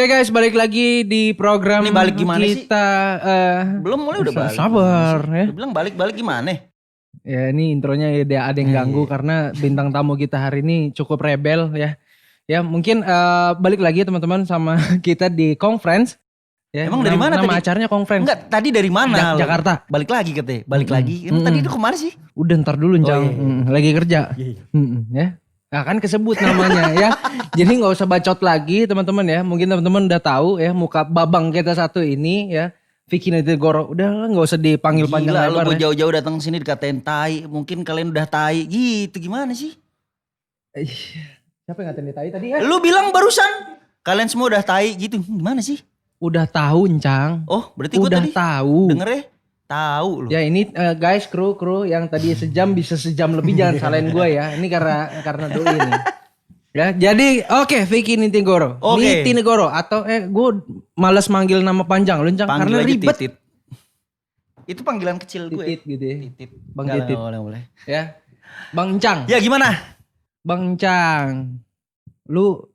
Oke guys, balik lagi di program Ini balik gimana sih? kita. Belum mulai udah balik. Sabar ya. Udah bilang balik gimana? Ya ini intronya ada yang ganggu karena bintang tamu kita hari ini cukup rebel ya. Ya mungkin balik lagi teman-teman sama kita di conference. Ya, Emang dari mana nama tadi? acaranya conference. Enggak, tadi dari mana? Jakarta. Balik lagi katanya. Balik lagi. Emang tadi itu kemana sih? Udah ntar dulu Cang. iya. Lagi kerja. Ya. Nah, kan kesebut namanya ya. Jadi nggak usah bacot lagi teman-teman ya. Mungkin teman-teman udah tahu ya muka babang kita satu ini ya. Vicky Nitigoro. Udah lah nggak usah dipanggil panjang Gila, lebar. lu Ya. jauh-jauh datang sini dikatain tai. Mungkin kalian udah tai. Gitu gimana sih? Siapa yang ngatain tai tadi ya? Lu bilang barusan kalian semua udah tai gitu. Gimana sih? Udah tahu Cang. Oh, berarti gue Udah tadi tahu. denger ya? Tahu lu. Ya ini guys kru yang tadi sejam bisa sejam lebih jangan salahin gue ya. Ini karena doi ini. Ya, jadi oke Vicky Nitigoro. Oke. Nitigoro atau gue malas manggil nama panjang lu Cang Panggil karena aja ribet. Titit. Itu panggilan kecil gue. Titit gitu ya. Titit. Bang Enggak, Titit. boleh. Ya. Bang Cang. Ya gimana? Bang Cang. Lu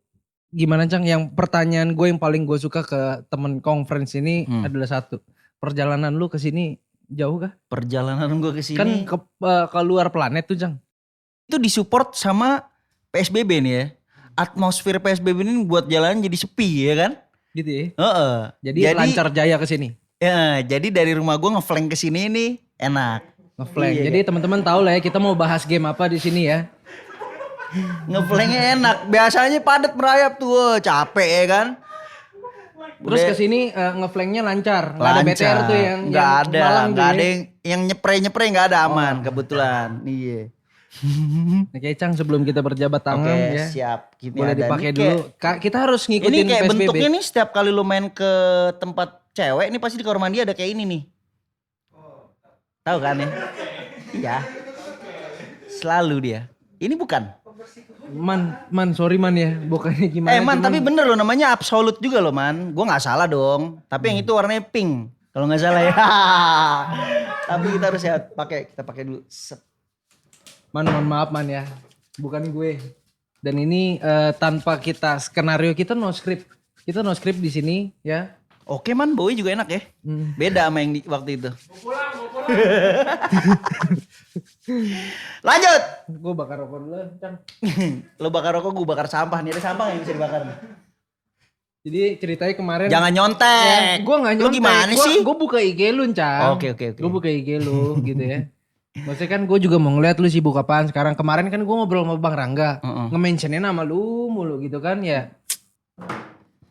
gimana Cang? Yang pertanyaan gue yang paling gue suka ke temen conference ini adalah satu. Perjalanan lu ke sini jauh kah? Perjalanan gue ke sini Kan ke luar planet tuh Cang. itu disupport sama PSBB nih ya. Atmosfer PSBB ini buat jalan jadi sepi ya kan? Gitu ya. Heeh. Jadi lancar jaya ke sini. Ya, jadi dari rumah gue ngeflank ke sini nih enak. Ngeflank. Iya, Jadi teman-teman tahu lah ya kita mau bahas game apa di sini ya. Ngeflanknya enak. Biasanya padat merayap tuh, capek ya kan? Terus ke sini ngeflanknya lancar. Nggak ada BTR tuh yang nggak ada, malang tuh nggak ya. ada yang nyepre nggak ada aman kebetulan. Iya. Oke Cang, sebelum kita berjabat tangan Oke, ya. siap. Gini Boleh ada dipakai nih, dulu. Kita harus ngikutin ini kayak PSBB. bentuknya nih setiap kali lu main ke tempat cewek nih pasti di kamar mandi ada kayak ini nih. Tahu kan ya? Iya. Selalu dia. Ini bukan. Man, sorry man ya. Bukannya gimana. Man, tapi bener loh namanya absolute juga loh man. Gue gak salah dong. Tapi yang itu warnanya pink. Kalau gak salah ya. Tapi kita harus ya kita pakai dulu. Set. Man, mohon maaf man ya. Bukan gue. Dan ini tanpa kita skenario kita no script. Kita no script di sini ya. Oke man, Bowie juga enak ya. Beda sama yang di waktu itu. Mau pulang. Lanjut. Gue bakar rokok dulu Cang. Lo bakar rokok, gue bakar sampah. Nih ada sampah yang bisa dibakar nih. Jadi ceritanya kemarin. Jangan nyontek. Gue gak nyontek. Lu gimana sih? Gue buka IG lu Cang. Oke. Gue buka IG lu gitu ya. Maksudnya kan gue juga mau ngeliat lu sibuk apaan sekarang. Kemarin kan gue ngobrol sama Bang Rangga. Nge-mentionnya nama lu mulu gitu kan ya.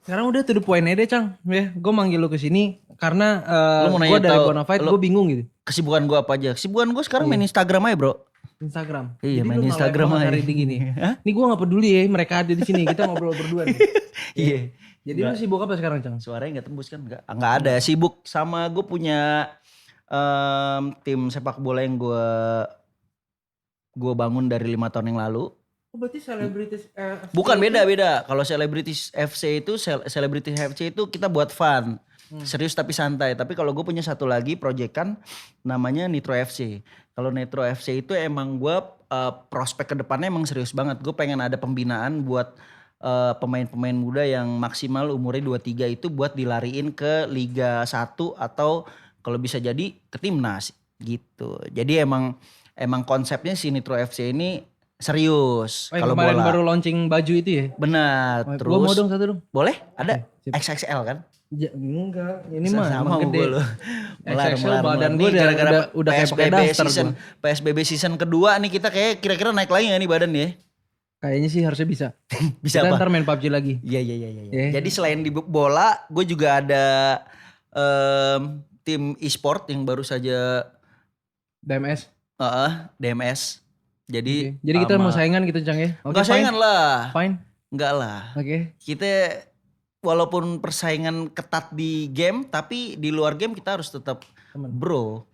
Sekarang udah to the point aja deh Cang. Ya, gue manggil lu kesini karena gue dari Bonafide gue bingung gitu. Kesibukan gue apa aja? Kesibukan gue sekarang main Instagram aja bro. Instagram. Iya, Jadi main lu Instagram aja. hari ini gini. Ini gue gak peduli ya mereka ada di sini. Kita ngobrol berdua nih. Iya. Jadi lu sibuk apa sekarang Cang? Suaranya gak tembus kan? Gak ada. Sibuk sama gue punya tim sepak bola yang gue bangun dari 5 tahun yang lalu. Oh berarti selebritis Bukan beda. Kalau Celebrities FC itu Celebrity FC itu kita buat fun. Serius tapi santai. Tapi kalau gue punya satu lagi proyekan namanya Nitro FC. Kalau Nitro FC itu emang gue prospek ke depannya emang serius banget. Gue pengen ada pembinaan buat pemain-pemain muda yang maksimal umurnya 23 itu buat dilariin ke Liga 1 atau kalau bisa jadi ke timnas gitu. Jadi emang konsepnya si Nitro FC ini serius kalau kemarin bola. baru launching baju itu ya? Benar. Terus. Gua mau dong satu dong. Boleh? Ada Oke, XXL kan? Ya, enggak, ini mah Sama emang gede. XXL badan gue udah kayak pakai daster gua. PSBB season kedua nih kita kayak kira-kira naik lagi gak nih badan nih? Kayaknya sih harusnya bisa. Bisa kita apa? ntar main PUBG lagi. Iya. Jadi selain di bola, gue juga ada tim e-sport yang baru saja DMS. DMS. Jadi kita mau saingan gitu Cang ya? Enggak saingan lah. Fine. Enggak lah. Oke. Kita walaupun persaingan ketat di game, tapi di luar game kita harus tetap bro.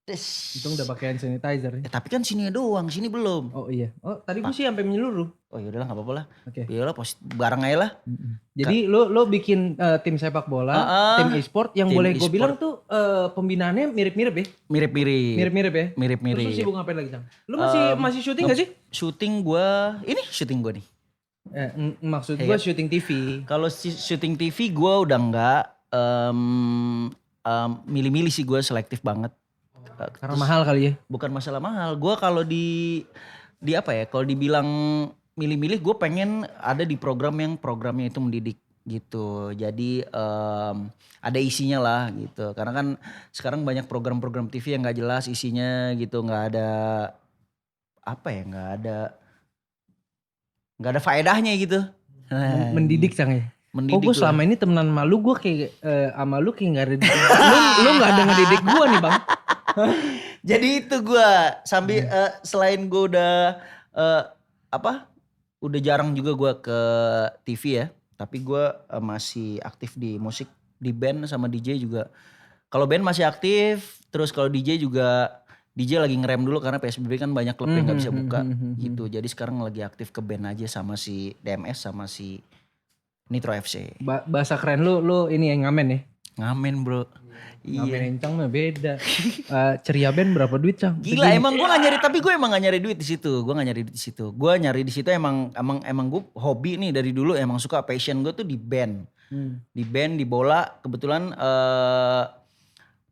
Untung udah pakai hand sanitizer ya. Tapi kan sini doang, sini belum. Oh iya. Oh tadi gue sih sampai menyeluruh. Oh yaudahlah nggak apa-apa lah. Oke. Iyalah bareng aja lah. Jadi lo bikin tim sepak bola, tim e-sport yang boleh gue bilang tuh pembinaannya mirip-mirip ya? Mirip-mirip. Mirip-mirip ya? Mirip-mirip. Terus lu sibuk ngapain lagi Cang? Lu masih syuting gak sih? Syuting gue nih. Maksud gue syuting TV. Kalau syuting TV gue udah enggak milih-milih sih, gue selektif banget. Karena mahal kali ya. Bukan masalah mahal. Gue kalau di apa ya? Kalau dibilang milih-milih, gue pengen ada di program yang programnya itu mendidik gitu. Jadi ada isinya lah gitu. Karena kan sekarang banyak program-program TV yang nggak jelas isinya gitu, nggak ada apa ya? Nggak ada faedahnya gitu. Mendidik Cang ya. Mendidik gue selama ini temenan malu gue kayak sama lu kayak gak ada lu gak ada ngedidik gue nih bang. Jadi itu gue sambil selain gue udah udah jarang juga gue ke TV ya, tapi gue masih aktif di musik, di band sama DJ juga. Kalau band masih aktif, terus kalau DJ juga, DJ lagi ngerem dulu karena PSBB kan banyak klub yang gak bisa buka gitu. Jadi sekarang lagi aktif ke band aja sama si DMS sama si Nitro FC. Bahasa keren lu ini yang ngamen ya? Ngamen bro. Ngamen Encang mah beda. Ceria band berapa duit Cang? Gila emang gue gak nyari, tapi gue emang gak nyari duit di situ. Gue gak nyari duit di situ. Gue nyari di situ emang gue hobi nih dari dulu, emang suka, passion gue tuh di band. Di band, di bola. Kebetulan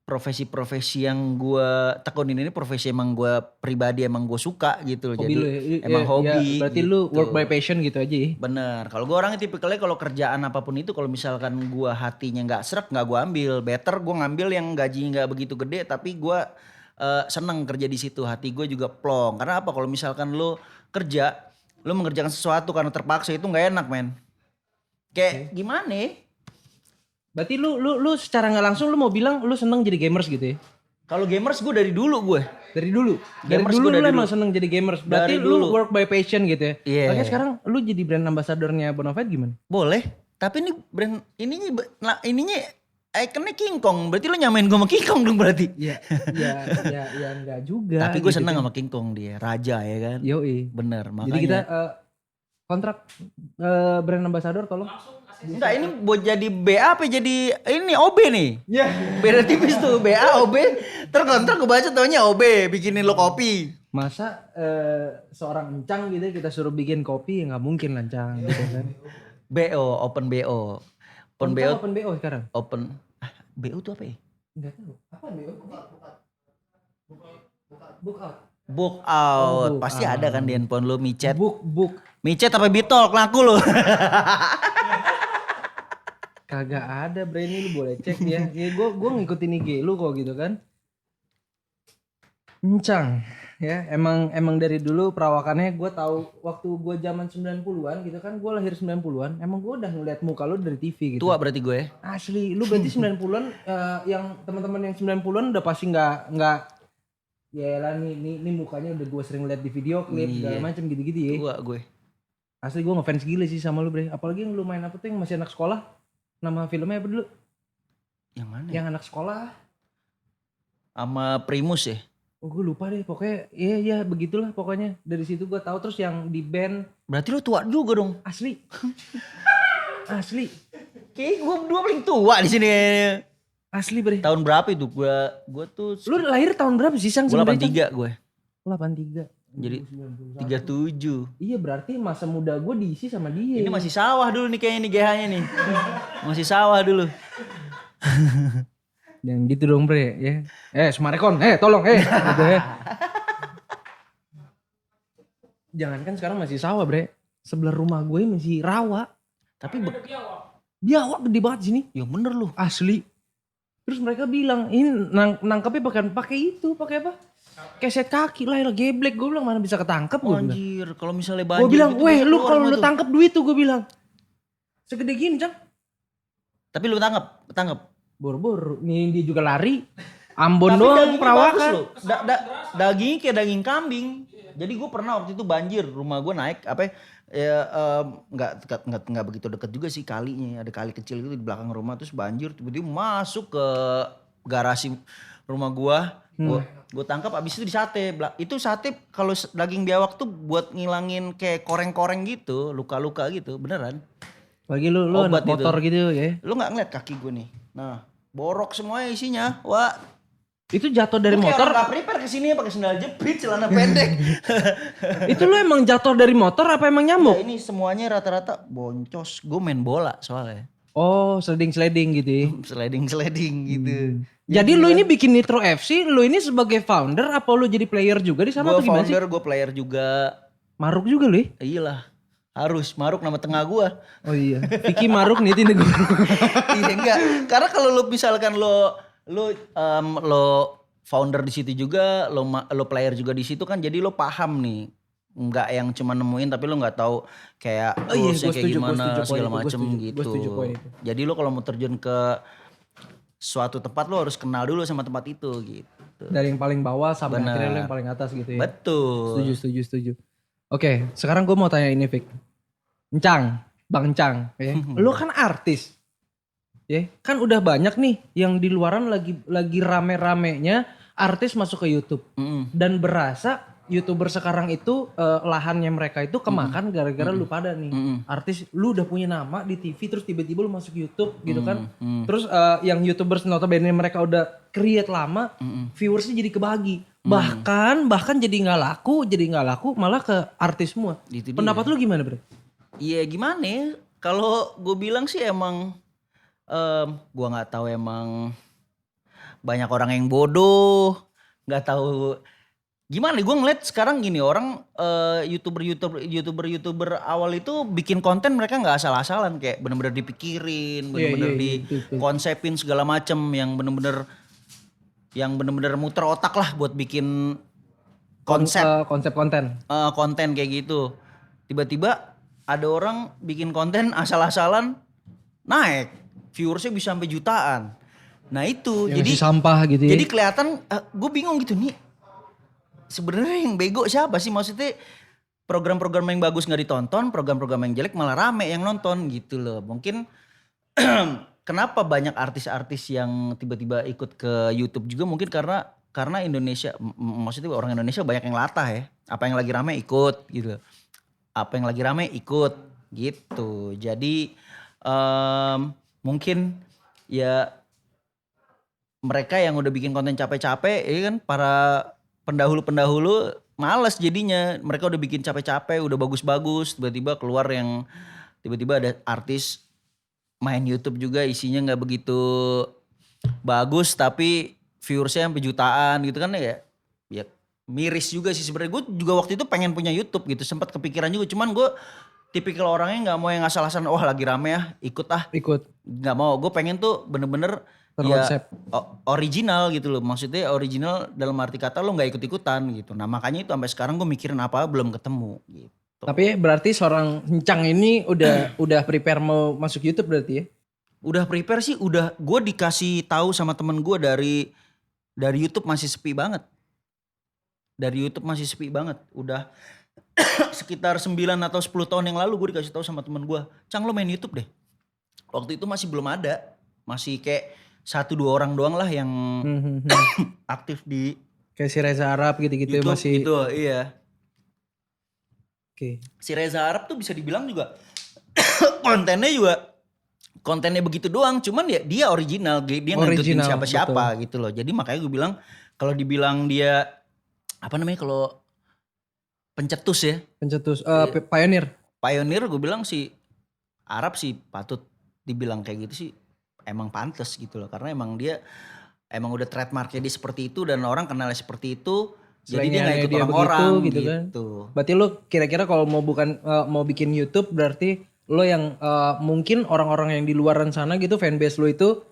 profesi-profesi yang gue tekunin ini profesi emang gue pribadi, emang gue suka gitu loh. Hobi jadi lu, emang hobi. Berarti gitu. Lu work by passion gitu aja ya? Bener. Kalau gue orangnya tipikalnya kalau kerjaan apapun itu, kalau misalkan gue hatinya gak srek, gak gue ambil. Better gue ngambil yang gajinya gak begitu gede, tapi gue seneng kerja di situ. Hati gue juga plong. Karena apa? Kalau misalkan lu kerja, lu mengerjakan sesuatu karena terpaksa, itu gak enak men. Kayak gimana ya? Berarti lu secara nggak langsung lu mau bilang lu seneng jadi gamers gitu ya? Kalau gamers gue dari dulu gue. Dari dulu? Gamers dari dulu gue lu emang seneng jadi gamers. Berarti dari lu dulu. work by passion gitu ya? Iya. Makanya sekarang lu jadi brand ambassadornya Bonafide gimana? Boleh. Tapi ini brand ininya ikonnya King Kong. Berarti lu nyamain gue sama King Kong dong berarti. Ya enggak juga. Tapi gue gitu seneng kan. sama King Kong, dia raja ya kan. Yoi. Bener, makanya. Jadi kita kontrak brand ambassador tolong. Enggak, ini buat jadi BA apa jadi ini OB nih? Iya. Beda tipis tuh, BA, OB. Terkontrak gue baca taunya OB, bikinin lo kopi. Masa seorang Encang gitu kita suruh bikin kopi, ya nggak mungkin lah Encang gitu kan. BO, open BO. Open BO. Open BO sekarang? Open. BO tuh apa ya? Enggak tahu. Apa BO? Book out. Book out. Book Pasti out. ada kan di handphone lo, micet. Book. Micet apa Bitol, ngaku lo. Kagak ada, Bre, ini lu boleh cek ya. Ya gue ngikutin IG lu kok gitu kan. Encang ya, emang dari dulu perawakannya gue tahu waktu gue zaman 90-an gitu kan, gue lahir 90-an, emang gue udah ngeliat muka lu dari TV gitu. Tua berarti gue. Asli, lu berarti 90-an yang teman-teman yang 90-an udah pasti nggak ya lah nih mukanya udah gue sering lihat di video klip segala macam gitu-gitu ya. Tua gue. Asli gue ngefans gila sih sama lu, Bre. Apalagi yang lu main apa tuh yang masih anak sekolah? Nama filmnya apa dulu? Yang mana? Yang anak sekolah. Sama Primus ya? Oh gue lupa deh, pokoknya iya begitulah pokoknya. Dari situ gue tahu, terus yang di band. Berarti lu tua juga dong. Asli. Asli. Kayaknya gue berdua paling tua di sini. Asli, Bre. Tahun berapa itu? Gue tuh. Lu lahir tahun berapa sih Sang? Gue 83 gue. 83. Jadi 37. Iya berarti masa muda gue diisi sama dia. Ini masih sawah dulu nih kayaknya nih GH-nya nih. Masih sawah dulu. Jangan gitu dong, Bre ya. Sumarekon, tolong gitu ya. Jangan kan sekarang masih sawah, Bre. Sebelah rumah gue masih rawa. Tapi biawak gede banget sini. Ya bener lu. Asli. Terus mereka bilang, ini nangkapnya pakai apa? Keset kaki lah, geblek. Gue bilang mana bisa ketangkep. Oh, anjir, kalau misalnya banjir. Gue bilang, gitu, weh lu keluar kalau sama lu tuh. tangkep duit tuh, gue bilang. Segede gini, Cang. Tapi lu tangkep. Boro-boro, nih dia juga lari. Ambon Tapi doang dagingnya bagus perawakan. loh. Dagingnya kayak daging kambing. Jadi gue pernah waktu itu banjir, rumah gue naik nggak begitu deket juga sih kalinya, ada kali kecil gitu di belakang rumah, terus banjir tiba-tiba masuk ke garasi rumah gue. Gue tangkap abis itu disate. Itu sate kalau daging biawak tuh buat ngilangin kayak koreng-koreng gitu, luka-luka gitu, beneran. Lagi lu anak motor gitu ya. Lu nggak ngeliat kaki gue nih, nah borok semuanya isinya, wah. Itu jatuh dari Kayak motor. orang gak prepare kesini pakai sandal jepit, celana pendek. Itu lu emang jatuh dari motor apa emang nyamuk? Ya, ini semuanya rata-rata boncos. Gue main bola soalnya. Oh, sliding gitu ya. Sliding gitu. Jadi lu ini bikin Nitro FC, lu ini sebagai founder apa lu jadi player juga di sana Gue atau gimana sih? founder, gue player juga. Maruk juga lu ya? Iyalah, harus Maruk nama tengah gue. Oh iya, Vicky Maruk nih ini gue. Iya enggak, karena kalau lo misalkan lo founder di situ juga, lo player juga di situ kan, jadi lo paham nih, nggak yang cuma nemuin tapi lo nggak tahu kayak Oh iya, rulesnya gua kayak setuju, gimana segala gua macem setuju, gitu. gua setuju poin itu. Jadi lo kalau mau terjun ke suatu tempat lo harus kenal dulu sama tempat itu gitu. Dari yang paling bawah sampai Benar. akhirnya lu yang paling atas gitu ya. Betul. Setuju. Oke, sekarang gue mau tanya ini Vic. Encang, Bang Encang, ya. Lu kan artis. Ya, kan udah banyak nih yang di luaran lagi rame-ramenya artis masuk ke YouTube. Dan berasa YouTuber sekarang itu lahannya mereka itu kemakan gara-gara lu pada nih. Artis lu udah punya nama di TV terus tiba-tiba lu masuk YouTube gitu kan. Terus yang YouTubers notabene mereka udah create lama, viewersnya jadi kebagi. Bahkan jadi nggak laku malah ke artis semua. Itu dia. Pendapat lu gimana, Bro? Iya gimana ya? Kalau gue bilang sih emang gue nggak tahu, emang banyak orang yang bodoh, nggak tahu gimana. Gue ngeliat sekarang gini, orang youtuber awal itu bikin konten mereka nggak asal-asalan, kayak bener-bener dipikirin, bener-bener betul. dikonsepin segala macem, yang bener-bener muter otak lah buat bikin Konsep konten. konten kayak gitu. Tiba-tiba ada orang bikin konten asal-asalan naik, viewersnya bisa sampai jutaan. Nah itu Yang jadi masih sampah gitu ya. jadi kelihatan, gue bingung gitu nih. Sebenarnya yang bego siapa sih? Maksudnya program-program yang bagus nggak ditonton, program-program yang jelek malah rame yang nonton gitu loh. Mungkin kenapa banyak artis-artis yang tiba-tiba ikut ke YouTube juga, mungkin karena Indonesia, maksudnya orang Indonesia banyak yang latah ya. Apa yang lagi rame ikut gitu. Apa yang lagi rame ikut gitu. Jadi mungkin ya mereka yang udah bikin konten capek-capek, ya kan, para pendahulu-pendahulu malas jadinya. Mereka udah bikin capek-capek, udah bagus-bagus, tiba-tiba keluar yang tiba-tiba ada artis main YouTube juga isinya nggak begitu bagus tapi viewersnya sampai jutaan gitu kan ya. Ya miris juga sih sebenarnya. Gue juga waktu itu pengen punya YouTube gitu, sempat kepikiran juga, cuman gue tipikal orangnya nggak mau yang asal-asalan, wah lagi rame ya ikut. Nggak mau, gue pengen tuh bener-bener Terkonsep. ya original gitu loh. Maksudnya original dalam arti kata lo nggak ikut-ikutan gitu. Nah makanya itu sampai sekarang gue mikirin apa belum ketemu gitu. Tapi berarti seorang Encang ini udah prepare mau masuk YouTube berarti ya? Udah prepare sih, udah. Gue dikasih tahu sama temen gue dari YouTube masih sepi banget. Udah sekitar 9 atau 10 tahun yang lalu gue dikasih tahu sama temen gue, Cang lo main YouTube deh. Waktu itu masih belum ada, masih kayak 1-2 orang doang lah yang aktif di Kayak si Reza Arab gitu-gitu YouTube masih. gitu, iya. Oke. Si Reza Arab tuh bisa dibilang juga kontennya begitu doang, cuman ya dia original, dia ngikutin siapa-siapa gitu loh. Jadi makanya gue bilang kalau dibilang dia apa namanya, kalau pencetus ya. Pioneer gue bilang si Arab sih patut dibilang kayak gitu sih, emang pantas gitu loh, karena emang dia emang udah trademarknya dia seperti itu dan orang kenalnya seperti itu. Jadi dia gak ikut orang-orang gitu kan. Berarti lo kira-kira kalau mau bikin YouTube berarti lo yang mungkin orang-orang yang di luaran sana gitu fanbase lo itu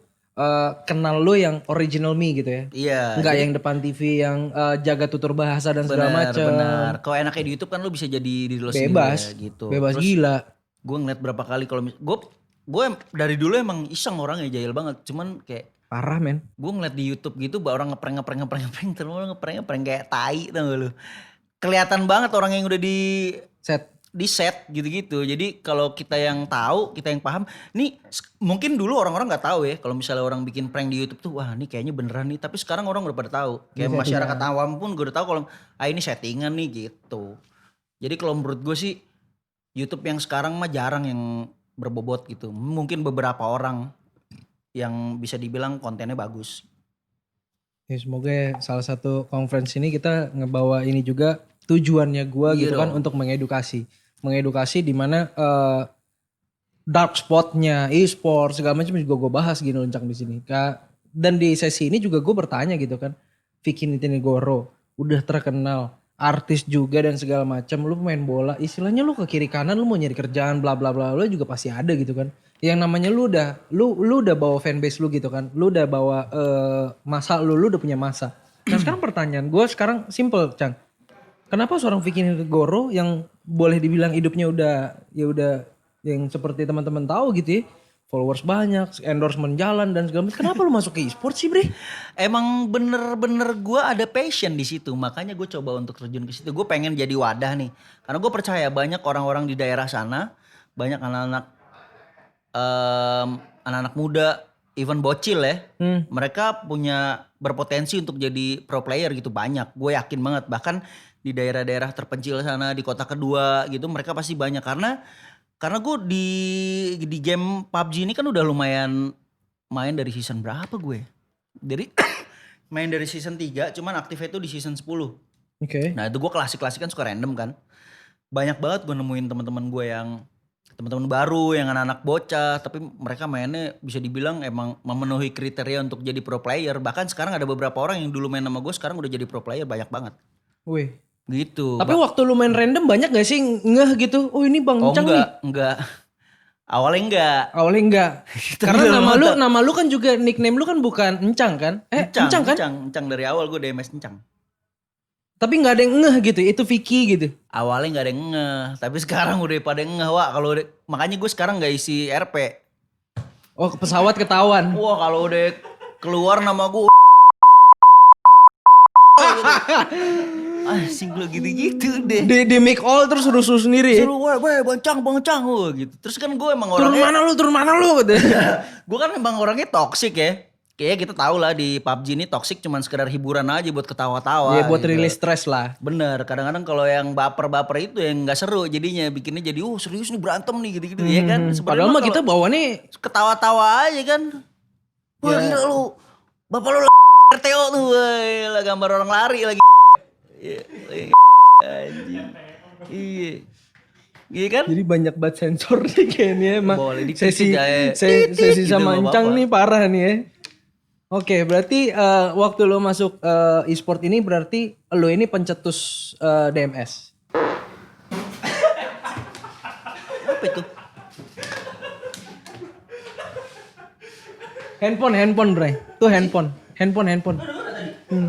kenal lo yang original me gitu ya. Iya. Enggak yang depan TV yang jaga tutur bahasa dan segala macam. Benar. Kalau enaknya di YouTube kan lo bisa jadi diri lo sendiri ya, gitu. Bebas. Terus, gila. Gue ngeliat berapa kali kalau gue dari dulu emang iseng orangnya, jahil banget. Cuman kayak parah men. Gue ngeliat di YouTube gitu orang ngeprank kayak tai, tau gak lu. Kelihatan banget orang yang udah di set gitu-gitu. Jadi kalau kita yang tahu, kita yang paham, nih mungkin dulu orang-orang nggak tahu ya. Kalau misalnya orang bikin prank di YouTube tuh, wah ini kayaknya beneran nih. Tapi sekarang orang udah pada tahu. Kayak masyarakat awam pun gue udah tahu kalau ini settingan nih gitu. Jadi kalau menurut gue sih YouTube yang sekarang mah jarang yang berbobot gitu. Mungkin beberapa orang yang bisa dibilang kontennya bagus. Ya semoga ya salah satu conference ini kita ngebawa ini juga tujuannya gua Iya gitu kan dong. untuk mengedukasi. Mengedukasi di mana dark spotnya e-sport segala macam juga gue bahas gini loncang di sini. Dan di sesi ini juga gue bertanya gitu kan. Vicky Nitinegoro udah terkenal artis juga dan segala macam, lu pemain bola istilahnya lu ke kiri kanan lu mau nyari kerjaan bla bla bla lu juga pasti ada gitu kan. Yang namanya lu udah bawa fanbase lu gitu kan. Lu udah bawa masa lu udah punya masa. Nah sekarang pertanyaan gue sekarang simple Cang. Kenapa seorang Vicky Nitinegoro yang boleh dibilang hidupnya udah ya udah yang seperti teman-teman tahu gitu ya, followers banyak, endorsement jalan dan segala macam. Kenapa lu masuk ke e-sport sih, Bre? Emang bener-bener gue ada passion di situ, makanya gue coba untuk terjun ke situ. Gue pengen jadi wadah nih, karena gue percaya banyak orang-orang di daerah sana, banyak anak-anak muda, even bocil ya, mereka punya berpotensi untuk jadi pro player gitu banyak. Gue yakin banget, bahkan di daerah-daerah terpencil sana, di kota kedua gitu, mereka pasti banyak karena gue di game PUBG ini kan udah lumayan main dari season berapa gue? Dari main dari season 3 cuman aktifnya itu di season 10. Oke. Nah, itu gue klasik-klasik kan suka random kan. Banyak banget gue nemuin teman-teman gue yang teman-teman baru yang anak-anak bocah tapi mereka mainnya bisa dibilang emang memenuhi kriteria untuk jadi pro player. Bahkan sekarang ada beberapa orang yang dulu main sama gue sekarang udah jadi pro player banyak banget. Wih. Gitu. Tapi waktu lu main random banyak gak sih ngeh gitu? Oh ini Bang Oh Encang nih. enggak. Awalnya enggak. Awalnya enggak. Tapi Karena dalam otak. nama lu kan juga nickname lu kan bukan Encang kan? Encang kan? Encang dari awal gue DMS Encang. Tapi nggak ada yang ngeh gitu. Itu Vicky gitu. Awalnya nggak ada yang ngeh, tapi sekarang udah pada ngeh Wak. Makanya gue sekarang nggak isi RP. Oh pesawat ketahuan. Wah kalau udah keluar nama gue asing lo gitu-gitu deh. Di mic all terus rusuh sendiri. Suruh weh boncang gitu. Terus kan gue emang Turun orangnya mana lu gitu. gue kan emang orangnya toksik ya. Kayaknya kita tahu lah di PUBG ini toksik cuman sekedar hiburan aja buat ketawa-tawa. Ya buat gitu. rilis stres lah. Bener, kadang-kadang kalau yang baper-baper itu yang nggak seru jadinya bikinnya jadi serius nih berantem nih gitu-gitu ya kan. Sebenarnya Padahal mah kita bawaannya ketawa-tawa aja kan. Wah Ya. gila lu, bapak lu RTO tuh, woy. Lah gambar orang lari lagi. Iya, anjing. Iya. Iya kan? Jadi banyak banget sensor nih kayaknya emang. Boleh dikit Sesi ya. sesi Gitu, sama nggak Encang apa-apa. nih parah nih ya. Oke, berarti waktu lo masuk e-sport ini berarti lo ini pencetus DMS. Apa itu? Handphone, Bray. Tuh handphone. Oh,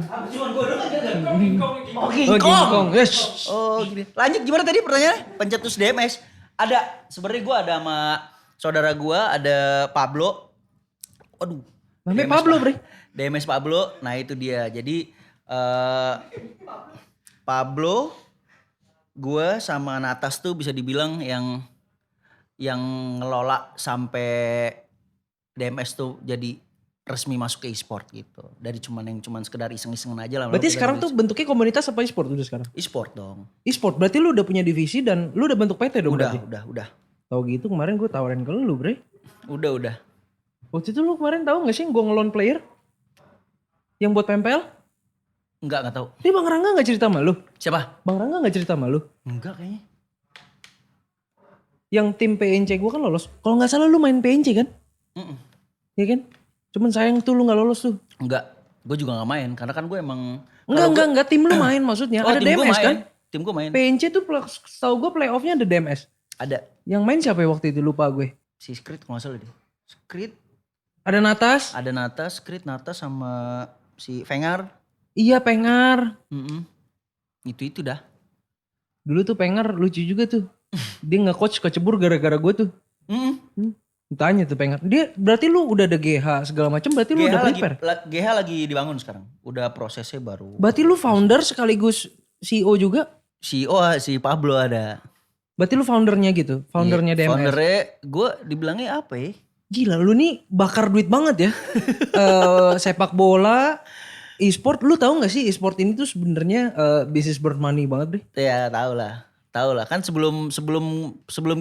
Oh, King King Kong. Kong. Yes. Oh gini. Lanjut gimana tadi pertanyaannya? Pencetus DMS. Ada sebenarnya gue ada sama saudara gue ada Pablo. Waduh. Namanya DMS Pablo, Bre. DMS Pablo. Nah itu dia. Jadi Pablo, gue sama Natas tuh bisa dibilang yang ngelola sampai DMS tuh jadi resmi masuk ke e-sport gitu. Dari cuman sekedar iseng-isengan aja lah. Berarti sekarang tuh bentuknya komunitas apa e-sport udah sekarang? e-sport dong. E-sport berarti lu udah punya divisi dan lu udah bentuk PT dong berarti? Udah. Tahu gitu kemarin gue tawarin ke lu, Bre. Udah. Waktu itu lu kemarin tahu gak sih gue ngelon player? Yang buat PMPL? Enggak tahu. Ini Bang Rangga gak cerita sama lu? Siapa? Bang Rangga gak cerita sama lu? Enggak kayaknya. Yang tim PNC gue kan lolos. Kalau gak salah lu main PNC kan? Iya kan? Cuman sayang tuh lu gak lolos tuh. Enggak. Gue juga gak main karena kan gue emang Enggak, tim lu main maksudnya. Ada tim gue DMS main. kan? Tim gue main. PNC tuh setahu gue playoffnya ada DMS. Ada Yang main siapa ya waktu itu lupa gue. si Skrit kalau gak salah deh. Skrit, Ada Natas. ada Natas, Skrit, Natas sama si Vengar. Iya Pengar. Itu dah. Dulu tuh Pengar lucu juga tuh. Dia nge-coach kecebur gara-gara gue tuh. Tanya tuh Pengar. Dia berarti lu udah ada GH segala macam berarti lu udah prepare. GH lagi dibangun sekarang. Udah prosesnya baru. Berarti lu founder sekaligus CEO juga? CEO si Pablo ada. Berarti lu foundernya gitu? Foundernya DMS? Foundernya gue dibilangnya apa ya? Gila lu nih bakar duit banget ya. Sepak bola, e-sport. Lu tahu gak sih e-sport ini tuh sebenarnya bisnis burn money banget deh. Ya tahu lah kan sebelum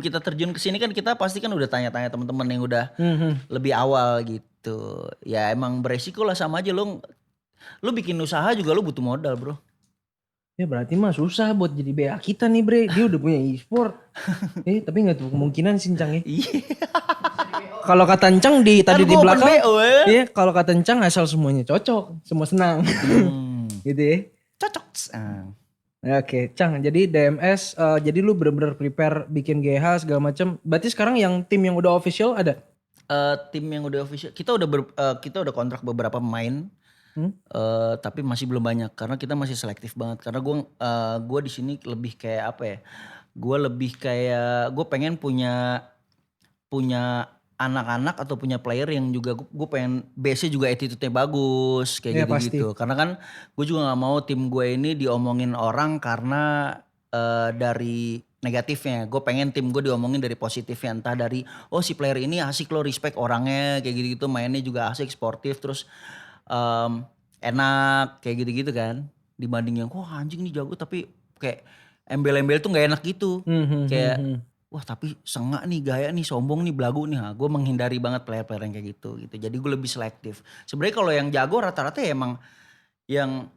kita terjun ke sini kan kita pasti kan udah tanya-tanya teman-teman yang udah lebih awal gitu. Ya emang beresiko lah sama aja lo Lu bikin usaha juga lu butuh modal bro. Ya berarti mah susah buat jadi BA kita nih bre. Dia udah punya e-sport. Tapi gak tuh kemungkinan sih Encang ya. Kalau kata Encang tadi di gua belakang. open BO ya. Iya kalau kata Encang asal semuanya cocok. Semua senang. Gitu ya. Cocok. Oke, Cang. Jadi DMS, jadi lu bener-bener prepare bikin GH segala macam. Berarti sekarang yang tim yang udah official ada? Tim yang udah official, kita udah kontrak beberapa pemain. Tapi masih belum banyak karena kita masih selektif banget. Karena gue di sini lebih kayak apa ya? Gue pengen punya anak-anak atau punya player yang juga gue pengen base juga attitude-nya bagus kayak gitu-gitu. Karena kan gue juga nggak mau tim gue ini diomongin orang karena dari negatifnya. Gue pengen tim gue diomongin dari positifnya, entah dari si player ini asik lo, respect orangnya kayak gitu-gitu, mainnya juga asik, sportif, terus enak kayak gitu-gitu kan, dibanding yang anjing nih jago tapi kayak embel-embel tuh nggak enak gitu. Kayak wah tapi sengak nih, gaya nih, sombong nih, belagu nih. Gue menghindari banget player-player yang kayak gitu. Jadi gue lebih selektif. Sebenarnya kalau yang jago rata-rata ya emang yang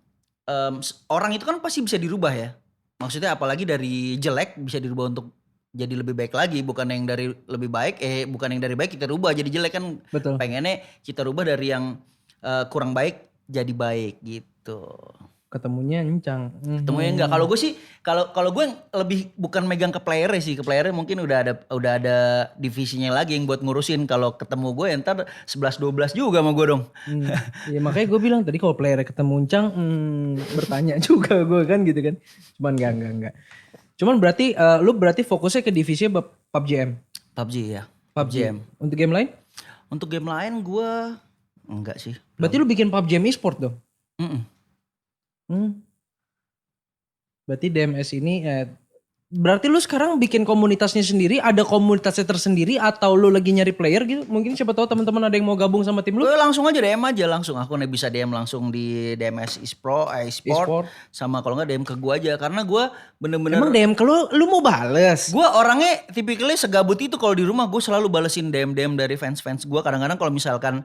orang itu kan pasti bisa dirubah ya. Maksudnya apalagi dari jelek bisa dirubah untuk jadi lebih baik lagi, bukan yang dari lebih baik bukan yang dari baik kita rubah jadi jelek kan. Betul. Pengennya kita rubah dari yang kurang baik jadi baik gitu. Ketemunya Encang. Ketemunya enggak. Kalau gue sih kalau gue lebih bukan megang ke playernya sih. Ke playernya mungkin udah ada divisinya lagi yang buat ngurusin. Kalau ketemu gue ntar 11-12 juga sama gue dong. Ya makanya gue bilang tadi kalau playernya ketemu Encang bertanya juga gue kan gitu kan. Cuman enggak. Cuman berarti lu fokusnya ke divisi PUBG M. PUBG ya. PUBG M. Untuk game lain? Untuk game lain gue enggak sih. Berarti lu bikin PUBG M e-sport dong? Berarti DMS ini berarti lu sekarang bikin komunitasnya sendiri, ada komunitasnya tersendiri atau lu lagi nyari player gitu? Mungkin siapa tahu teman-teman ada yang mau gabung sama tim lu? Langsung aja DM aja langsung. Aku bisa DM langsung di DMS Esport sama kalau nggak DM ke gua aja karena gua bener-bener. Emang DM ke lu mau bales? Gua orangnya tipikalnya segabut itu kalau di rumah gua selalu balesin DM dari fans-fans gua. Kadang-kadang kalau misalkan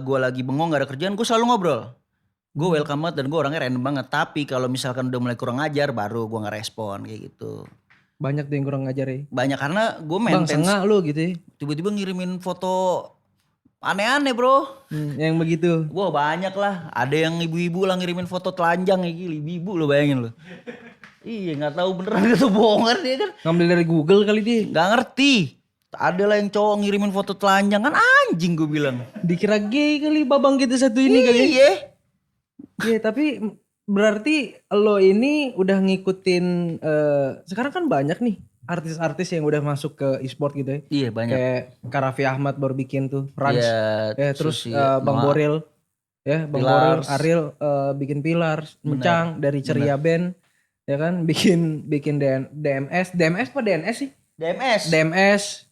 gua lagi bengong gak ada kerjaan gua selalu ngobrol. Gue welcome banget dan gue orangnya random banget. Tapi kalau misalkan udah mulai kurang ngajar baru gue ngerespon kayak gitu. Banyak tuh yang kurang ngajar ya? Banyak karena gue maintain. Bang sengak lu gitu ya? Tiba-tiba ngirimin foto aneh-aneh bro. Yang begitu? Wah banyak lah. Ada yang ibu-ibu lah ngirimin foto telanjang ya gila. Ibu-ibu lo bayangin lo. Iya gak tahu beneran atau bohongan dia kan. Ngambil dari Google kali dia? Gak ngerti. Ada lah yang cowok ngirimin foto telanjang kan anjing gue bilang. Dikira gay kali babang kita satu ini kali. Iya. Iya tapi berarti lo ini udah ngikutin sekarang kan banyak nih artis-artis yang udah masuk ke e-sport gitu ya. Iya banyak. Kayak Karafi Ahmad baru bikin tuh Rans. Iya, Terus Bang Boril. Ya Bang Boril, Ariel bikin Pilar. Encang dari Ceria Band. Ya kan bikin DMS. DMS apa DNS sih? DMS.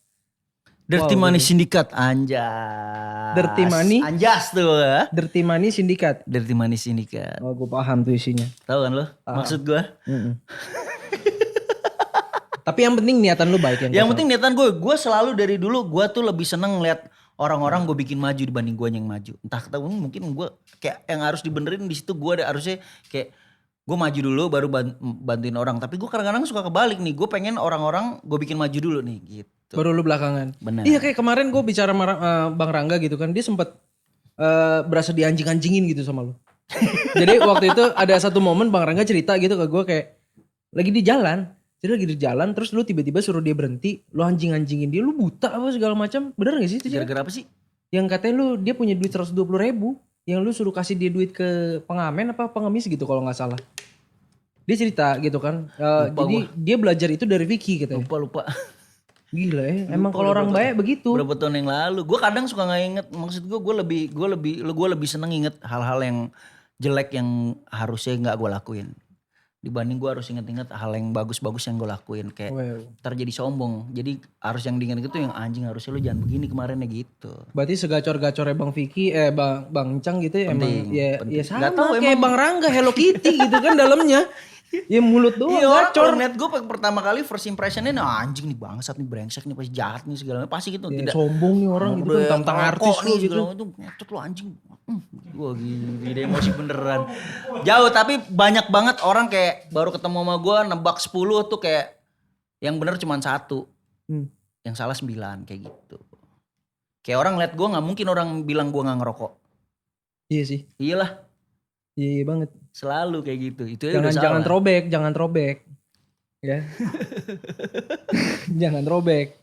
Dirty Money Syndicate anjas. Dirty Money? Anjas tuh ya. Dirty Money Syndicate. Dirty Money Syndicate. Oh gue paham tuh isinya. Tahu kan lo maksud gue? Tapi yang penting niatan lu baik. Yang penting niatan gue selalu dari dulu gue tuh lebih seneng lihat orang-orang gue bikin maju dibanding gue yang maju. Entah mungkin gue kayak yang harus dibenerin di situ gue harusnya kayak gue maju dulu baru bantuin orang. Tapi gue kadang-kadang suka kebalik nih. Gue pengen orang-orang gue bikin maju dulu nih gitu. Baru lu belakangan. Bener. Iya kayak kemarin gue bicara sama Bang Rangga gitu kan. Dia sempet berasa dianjing-anjingin gitu sama lu. Jadi waktu itu ada satu momen Bang Rangga cerita gitu ke gue kayak. Lagi di jalan. Jadi lagi di jalan terus lu tiba-tiba suruh dia berhenti. Lu anjing-anjingin dia. Lu buta apa segala macam. Bener gak sih itu? Gara-gara apa sih? Yang katanya dia punya duit 120.000. Yang lu suruh kasih dia duit ke pengamen apa pengemis gitu kalau gak salah. Dia cerita gitu kan. Jadi dia belajar itu dari Vicky katanya. Lupa. Gila ya, emang kalau orang baik begitu. Berapa tahun yang lalu, gue kadang suka nggak inget. Maksud gue lebih seneng inget hal-hal yang jelek yang harusnya nggak gue lakuin. Dibanding gue harus inget-inget hal yang bagus-bagus yang gue lakuin. Kayak terjadi sombong. Jadi harus yang diinget itu yang anjing harusnya lu jangan begini kemarinnya gitu. Berarti segacor-gacornya Bang Vicky, Bang Encang gitu ya penting, emang ya sama tahu, kayak Bang Rangga Hello Kitty gitu kan dalamnya. Ya mulut doang gacor. Net gue pertama kali first impressionnya anjing nih bangsat nih brengsek nih pasti jahat nih segala macam pasti gitu. Ya, tidak sombong nih orang gitu tentang artis lu gitu. Itu ngecut lu anjing. Gue gini emosi beneran. Jauh tapi banyak banget orang kayak baru ketemu sama gue nebak 10 tuh kayak yang bener cuma 1. Yang salah 9 kayak gitu. Kayak orang liat gue gak mungkin orang bilang gue gak ngerokok. Iya sih. Iyalah. Iya banget. Selalu kayak gitu. Itu udah salah. Jangan throwback. Ya. Jangan throwback.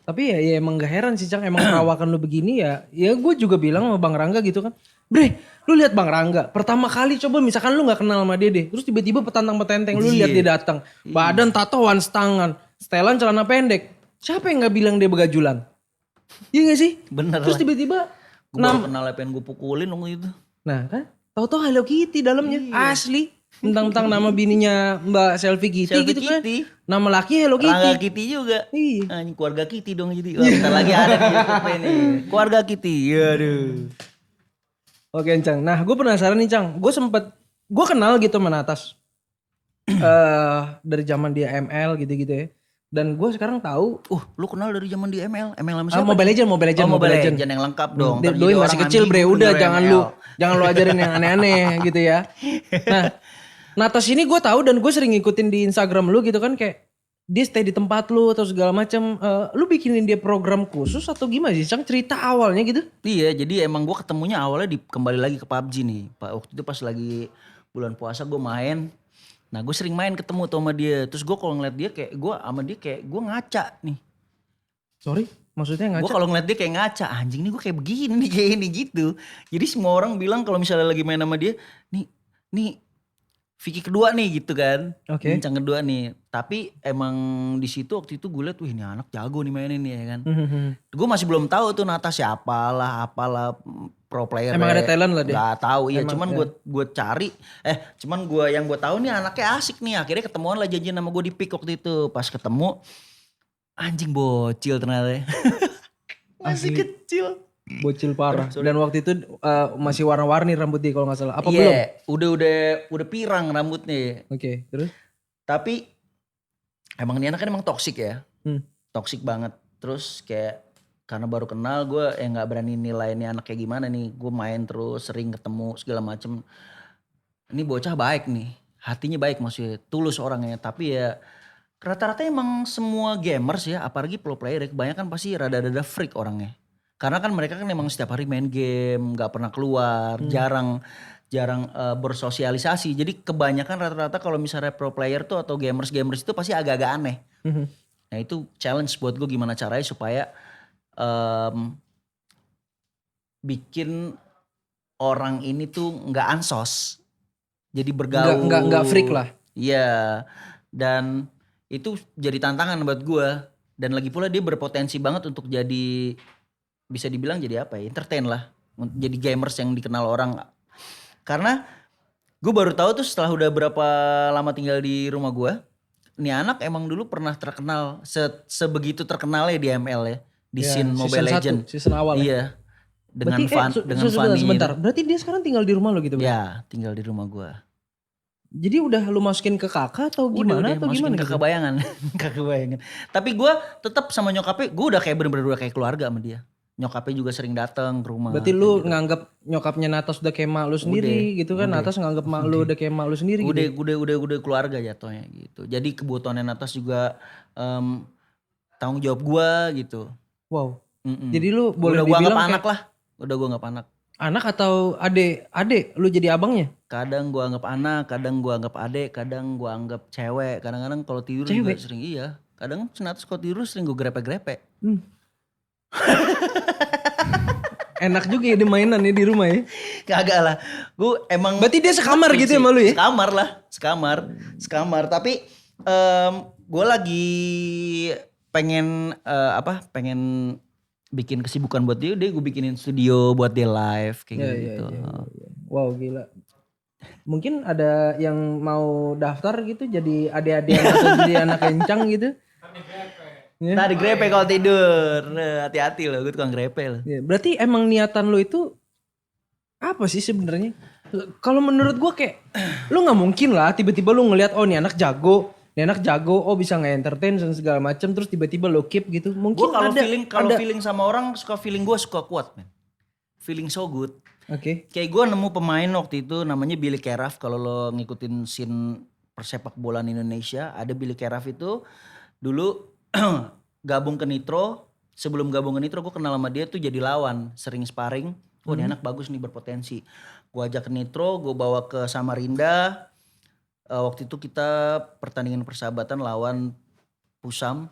Tapi ya emang gak heran sih Cang, emang perawakan lu begini ya. Ya gue juga bilang sama Bang Rangga gitu kan. Bre, lu lihat Bang Rangga, pertama kali coba misalkan lu gak kenal sama dia deh. Terus tiba-tiba petantang petenteng lu lihat dia datang. Badan tatoan setangan, setelan celana pendek. Siapa yang gak bilang dia begajulan? Iya gak sih? Bener. Terus tiba-tiba gue baru kenal pengen gue pukulin waktu itu. Nah kan, tahu-tahu Hello Kitty dalamnya. Asli. Mentang-mentang nama bininya Mbak Selfie Kitty gitu kan. Nama laki Hello Kitty. Rangga Kitty juga. Iya. Keluarga Kitty dong jadi. Wah, bentar lagi ada di YouTube ini. Keluarga Kitty. Aduh. Oke Cang. Nah gue penasaran nih Cang. Gue kenal gitu sama Natas. Dari zaman dia ML gitu-gitu ya. Dan gue sekarang tahu. Lu kenal dari zaman di ML? ML sama siapa? Mobile Legend. Yang lengkap dong. Doi masih kecil bre. Udah jangan lu ajarin yang aneh-aneh gitu ya. Nah. Natas ini gue tahu dan gue sering ngikutin di Instagram lu gitu kan kayak dia stay di tempat lu atau segala macam. Lu bikinin dia program khusus atau gimana sih? Cang cerita awalnya gitu? Iya, jadi emang gue ketemunya awalnya kembali lagi ke PUBG nih. Waktu itu pas lagi bulan puasa gue main. Nah gue sering main ketemu tuh sama dia. Terus gue kalau ngeliat dia kayak gue sama dia kayak gue ngaca nih. Sorry? Maksudnya ngaca? Gue kalau ngeliat dia kayak ngaca, anjing nih gue kayak begini nih kayak ini gitu. Jadi semua orang bilang kalau misalnya lagi main sama dia, nih Vicky kedua nih gitu kan, bincang kedua nih. Tapi emang di situ waktu itu gue liat, wih ini anak jago nih mainin nih ya kan. Gue masih belum tahu tuh Natas siapa lah, apalah pro player. Emang ada talent lah dia? Gak tahu ya, cuman gue cari, yang gue tahu nih anaknya asik nih. Akhirnya ketemuan lah janjian sama gue di PIK waktu itu. Pas ketemu, anjing bocil ternyata. Masih kecil. Bocil parah. Dan waktu itu masih warna-warni rambutnya kalau nggak salah. Apa belum? Udah pirang rambutnya. Oke, terus? Tapi emang ini anak kan emang toksik ya. Toksik banget. Terus kayak karena baru kenal gue nggak berani nilai ini anak kayak gimana nih. Gue main terus sering ketemu segala macem. Ini bocah baik nih. Hatinya baik maksudnya. Tulus orangnya. Tapi ya rata-rata emang semua gamers ya. Apalagi pro player ya. Kebanyakan pasti rada-rada freak orangnya. Karena kan mereka kan emang setiap hari main game, gak pernah keluar, jarang bersosialisasi. Jadi kebanyakan rata-rata kalau misalnya pro player tuh atau gamers itu pasti agak-agak aneh. Nah itu challenge buat gue gimana caranya supaya bikin orang ini tuh gak ansos. Jadi bergaul. Gak freak lah. Iya, dan itu jadi tantangan buat gue. Dan lagi pula dia berpotensi banget untuk jadi... bisa dibilang jadi apa ya, entertain lah. Jadi gamers yang dikenal orang. Karena gue baru tahu tuh setelah udah berapa lama tinggal di rumah gue. Nih anak emang dulu pernah terkenal, sebegitu terkenalnya di ML ya. Di scene Mobile Legend. Season awal ya. Iya. Dengan berarti, Fanny. Sebentar, berarti dia sekarang tinggal di rumah lo gitu? Ya, tinggal di rumah gue. Jadi udah lu masukin ke kakak atau gimana? Udah masukin ke kebayangan. Tapi gue tetap sama nyokapnya, gue udah kayak bener-bener kayak keluarga sama dia. Nyokapnya juga sering datang ke rumah. Berarti lu gitu. Nganggap nyokapnya Natas udah kayak mak lu sendiri gitu kan. Natas nganggap mak lu udah kayak mak lu sendiri gitu. Udah keluarga jatuhnya gitu. Jadi kebutuhannya Natas juga tanggung jawab gua gitu. Wow. Jadi lu boleh udah dibilang gua anak lah. Udah gua anggap anak. Anak atau adek lu jadi abangnya? Kadang gua anggap anak, kadang gua anggap adek, kadang gua anggap cewek. Kadang-kadang kalau tidur juga sering iya. Kadang Natas kalau tidur sering gua grepe-grepe. Enak juga ya di mainan ya di rumah ya. Kagak lah. Gue emang. Berarti dia sekamar gitu ya sama lu ya? Sekamar lah. Sekamar. Tapi gue lagi pengen pengen bikin kesibukan buat dia. Gue bikinin studio buat dia live kayak gitu. Iya. Wow gila. Mungkin ada yang mau daftar gitu jadi adik-adik atau jadi anak kencang gitu. Nah di grepe kalau tidur, nah, hati-hati loh, gue tukang grepe loh. Ya, berarti emang niatan lo itu apa sih sebenarnya? Kalau menurut gue kayak, lo nggak mungkin lah tiba-tiba lo ngelihat oh nih anak jago, oh bisa nge-entertain dan segala macam, terus tiba-tiba lo keep gitu. Mungkin gue kalau feeling sama orang suka feeling gue suka kuat, man. Feeling so good. Oke. Kayak gue nemu pemain waktu itu namanya Billy Keraf. Kalau lo ngikutin scene persepak bolaan Indonesia, ada Billy Keraf itu dulu gabung ke Nitro. Sebelum gabung ke Nitro gue kenal sama dia tuh jadi lawan, sering sparring. Wah ini anak bagus nih, berpotensi. Gue ajak ke Nitro, gue bawa ke Samarinda. Waktu itu kita pertandingan persahabatan lawan Pusam,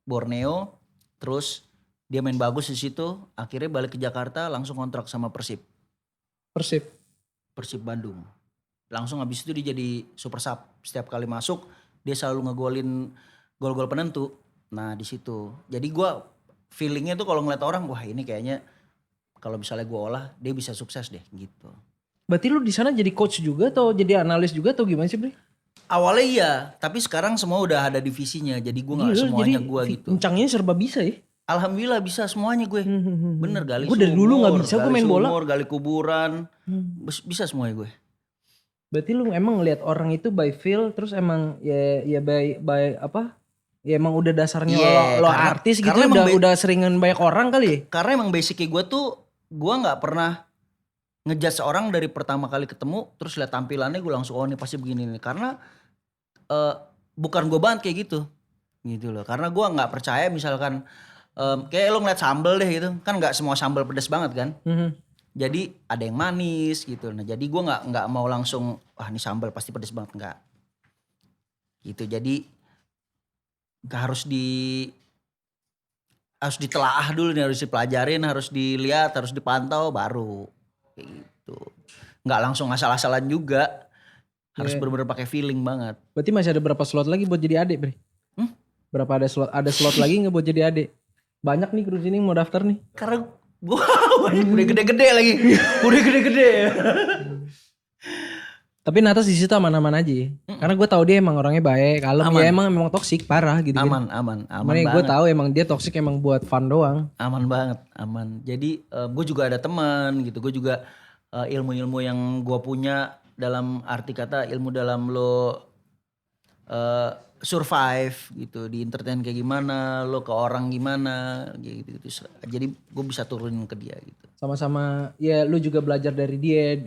Borneo. Terus dia main bagus di situ. Akhirnya balik ke Jakarta, langsung kontrak sama Persib Bandung. Langsung habis itu dia jadi super sub. Setiap kali masuk dia selalu ngegolin gol-gol penentu. Nah di situ. Jadi gue feelingnya tuh kalau ngeliat orang, wah ini kayaknya kalau misalnya gue olah dia bisa sukses deh gitu. Berarti lu di sana jadi coach juga atau jadi analis juga atau gimana sih, Bre? Awalnya iya, tapi sekarang semua udah ada divisinya. Jadi gue nggak semuanya gue gitu. Encangnya serba bisa ya? Alhamdulillah bisa semuanya gue. Bener, gali Gue dari dulu nggak bisa gue main bola. Gali kuburan, bisa semuanya gue. Berarti lu emang ngeliat orang itu by feel, terus emang ya by apa? Ya emang udah dasarnya lo artis gitu, udah seringan banyak orang kali ya? Karena emang basicnya gue tuh, gue nggak pernah ngejudge orang dari pertama kali ketemu, terus lihat tampilannya gue langsung oh ini pasti begini nih. Karena bukan gue banget kayak gitu loh. Karena gue nggak percaya misalkan kayak lo ngeliat sambel deh gitu, kan nggak semua sambal pedas banget kan. Jadi ada yang manis gitu. Nah jadi gue nggak mau langsung wah ini sambal pasti pedas banget, nggak. Gitu. Jadi harus ditelaah dulu nih, harus dipelajarin, harus dilihat, harus dipantau baru kayak gitu. Nggak langsung asal-asalan juga. Harus bener-bener pakai feeling banget. Berarti masih ada berapa slot lagi buat jadi adik, Bre? Berapa ada slot lagi nggak buat jadi adik? Banyak nih kru sini mau daftar nih. Karena gue udah gede-gede lagi. Udah gede-gede. Tapi Natas di situ aman-aman aja ya. Karena gue tahu dia emang orangnya baik, kalem. Ya emang toksik parah gitu. Aman banget. Gue tahu emang dia toksik emang buat fun doang. Aman banget, aman. Jadi gue juga ada teman gitu. Gue juga ilmu-ilmu yang gue punya dalam arti kata ilmu dalam lo survive gitu, di entertain kayak gimana, lo ke orang gimana gitu. Jadi gue bisa turunin ke dia gitu. Sama-sama ya lu juga belajar dari dia,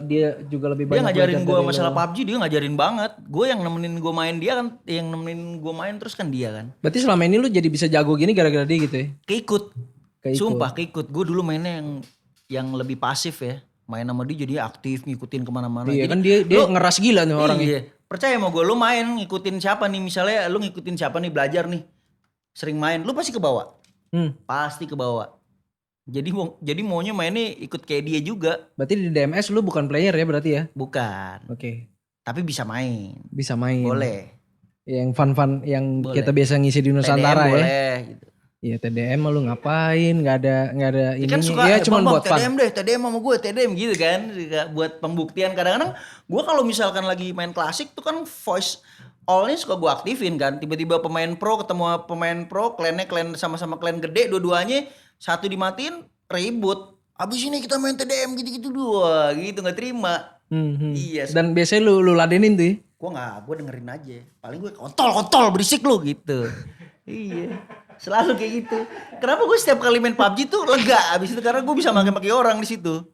dia juga lebih banyak. Dia ngajarin gue masalah PUBG, dia ngajarin banget. Gue yang nemenin gue main, dia kan yang nemenin gue main terus kan dia kan. Berarti selama ini lu jadi bisa jago gini gara-gara dia gitu ya? Keikut. Sumpah keikut. Gue dulu mainnya yang lebih pasif ya. Main sama dia jadi aktif, ngikutin kemana-mana. Iya jadi, kan dia ngeras gila nih orangnya. Iya. Percaya sama gue, lu main ngikutin siapa nih, misalnya lu ngikutin siapa nih, belajar nih, sering main, lu pasti kebawa. Pasti kebawa. Jadi maunya mainnya ikut kayak dia juga. Berarti di DMS lu bukan player ya berarti ya? Bukan. Oke. Tapi bisa main. Bisa main. Boleh. Yang fun-fun yang kita biasa ngisi di Nusantara TDM ya. Boleh gitu. Iya TDM lu ngapain, gak ada ini. Kan suka ya cuma buat TDM deh, TDM sama gue, TDM gitu kan. Buat pembuktian. Kadang-kadang gue kalau misalkan lagi main klasik tuh kan voice all-nya suka gue aktifin kan. Tiba-tiba pemain pro ketemu pemain pro, klan sama-sama klan gede, dua-duanya satu dimatiin, ribut. Abis ini kita main TDM gitu-gitu dua, gitu gak terima. Iya. Dan biasanya lu ladenin tuh ya? Gue dengerin aja. Paling gue kontol berisik lu gitu. Iya. Selalu kayak gitu. Kenapa gue setiap kali main PUBG tuh lega abis itu, karena gue bisa maki-maki orang di situ.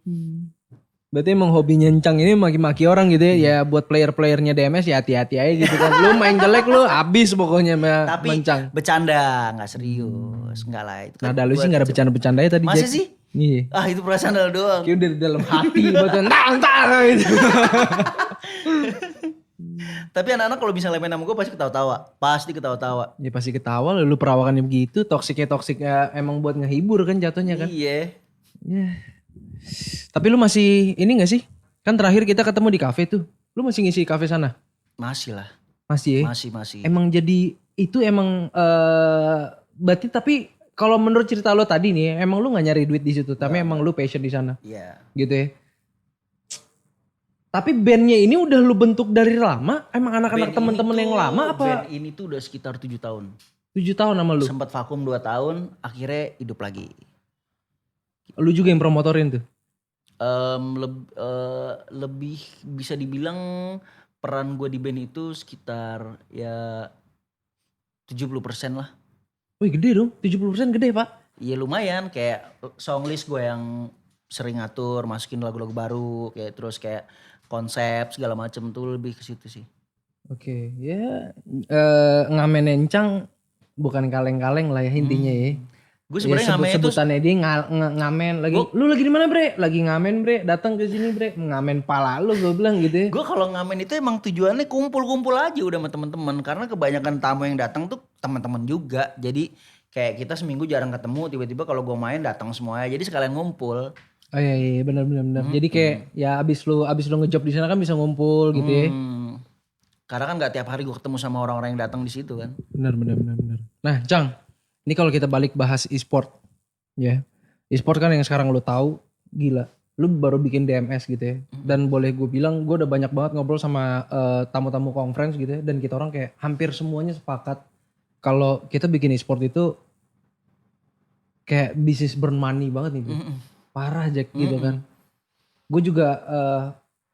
Berarti emang hobinya Encang ini maki-maki orang gitu ya. Ya buat player-playernya DMS ya hati-hati aja gitu kan. Lu main jelek lu abis pokoknya sama Encang. Tapi bercanda, gak serius. Enggak lah. Itu kan nah lu sih gak ada bercanda-bercandanya tadi. Masih sih? Iya. Itu perasaan doang. Kayak dari dalam hati. Entah gitu. Tapi anak-anak kalau bisa main sama gue pasti ketawa-tawa. Ya pasti ketawa, lu perawakannya begitu, toksiknya emang buat ngehibur kan jatuhnya kan. Iya. Ya. Tapi lu masih ini gak sih? Kan terakhir kita ketemu di kafe tuh. Lu masih ngisi kafe sana? Masih lah. Masih ya? Masih. Emang jadi itu emang berarti tapi kalau menurut cerita lo tadi nih, emang lu gak nyari duit di situ, tapi emang lu passion di sana. Iya. Gitu ya. Tapi bandnya ini udah lu bentuk dari lama? Emang anak-anak temen-temen yang lama apa? Band ini tuh udah sekitar 7 tahun. 7 tahun sama lu? Sempat vakum 2 tahun, akhirnya hidup lagi. Lu juga yang promotorin tuh? Lebih bisa dibilang peran gue di band itu sekitar ya 70% lah. Wih gede dong, 70% gede pak? Iya lumayan, kayak song list gue yang sering ngatur, masukin lagu-lagu baru, kayak terus kayak konsep segala macem tuh lebih ke situ sih. Oke, ya ngamen encang bukan kaleng-kaleng lah ya intinya ya. Gue Ya sebenarnya ngamennya tuh sebutannya dia ngamen lagi. Lu lagi di mana, Bre? Lagi ngamen, Bre. Datang ke sini, Bre. Ngamen pala lu gue bilang gitu ya. gue kalau ngamen itu emang tujuannya kumpul-kumpul aja udah sama teman-teman, karena kebanyakan tamu yang datang tuh teman-teman juga. Jadi kayak kita seminggu jarang ketemu, tiba-tiba kalau gue main datang semuanya. Jadi sekalian ngumpul. Oh iya iya benar benar benar. Jadi kayak ya abis lu ngejob di sana kan bisa ngumpul gitu ya. Karena kan nggak tiap hari gue ketemu sama orang-orang yang datang di situ kan. Benar benar benar benar. Nah, Cang, ini kalau kita balik bahas e-sport ya. E-sport kan yang sekarang lu tahu gila. Lu baru bikin DMS gitu ya. Dan boleh gue bilang gue udah banyak banget ngobrol sama tamu-tamu conference gitu ya. Dan kita orang kayak hampir semuanya sepakat kalau kita bikin e-sport itu kayak bisnis burn money banget nih. Bro. Parah Jack gitu kan. Gue juga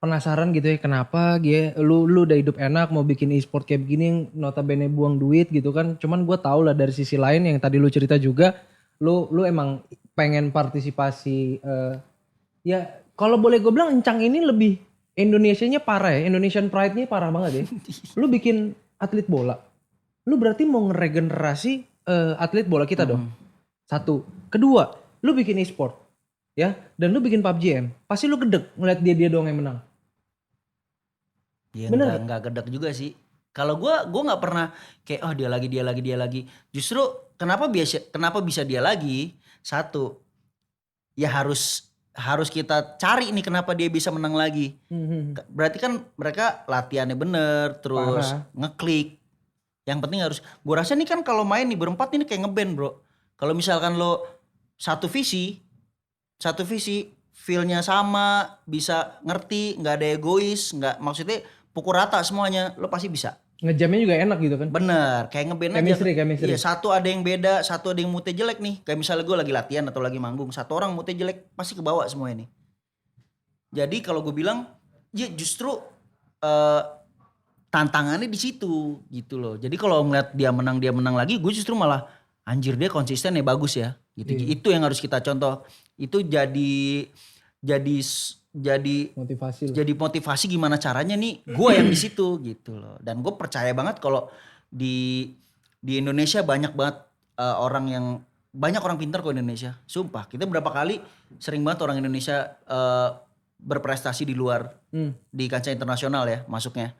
penasaran gitu ya kenapa lu udah hidup enak mau bikin e-sport kayak begini yang notabene buang duit gitu kan. Cuman gue tau lah dari sisi lain yang tadi lu cerita juga lu emang pengen partisipasi ya kalau boleh gue bilang Encang ini lebih Indonesianya parah ya. Indonesian pride-nya parah banget ya. Lu bikin atlet bola. Lu berarti mau ngeregenerasi atlet bola kita dong. Satu. Kedua, lu bikin e-sport. Ya, dan lu bikin PUBG M, pasti lu gedek ngeliat dia doang yang menang. Ya Bener nggak gedek juga sih. Kalau gue nggak pernah kayak oh dia lagi. Justru kenapa bisa dia lagi? Satu, ya harus kita cari nih kenapa dia bisa menang lagi. Berarti kan mereka latihannya bener, terus ngeklik. Yang penting harus, gue rasa nih kan kalau main nih berempat ini kayak ngeband bro. Kalau misalkan lo satu visi, feel-nya sama, bisa ngerti, nggak ada egois, nggak maksudnya pukul rata semuanya, lo pasti bisa. Ngejamnya juga enak gitu kan. Bener, kayak ngeband aja. Chemistry. Iya, satu ada yang beda, satu ada yang moodnya jelek nih. Kayak misalnya gue lagi latihan atau lagi manggung, satu orang moodnya jelek, pasti kebawa semua ini. Jadi kalau gue bilang, ya justru tantangannya di situ gitu loh. Jadi kalau ngeliat dia menang lagi, gue justru malah anjir dia konsisten ya bagus ya. Gitu. Itu yang harus kita contoh. Itu jadi motivasi gimana caranya nih gue yang di situ gitu loh. Dan gue percaya banget kalau di Indonesia banyak banget banyak orang pintar kok Indonesia. Sumpah, kita berapa kali sering banget orang Indonesia berprestasi di luar di kancah internasional ya masuknya.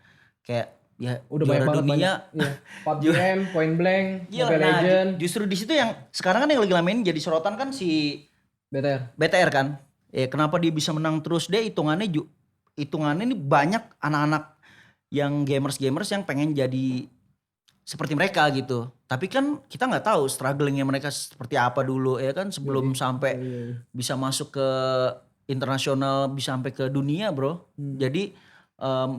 Kayak ya udah juara banyak dunia, PUBG M, Point Blank, Mobile nah, Legend. Justru di situ yang sekarang kan yang lagi lamein jadi sorotan kan si BTR kan. Kenapa dia bisa menang terus? Dia hitungannya ini banyak anak-anak yang gamers yang pengen jadi seperti mereka gitu. Tapi kan kita nggak tahu strugglingnya mereka seperti apa dulu ya kan sebelum sampai bisa masuk ke internasional, bisa sampai ke dunia bro. Jadi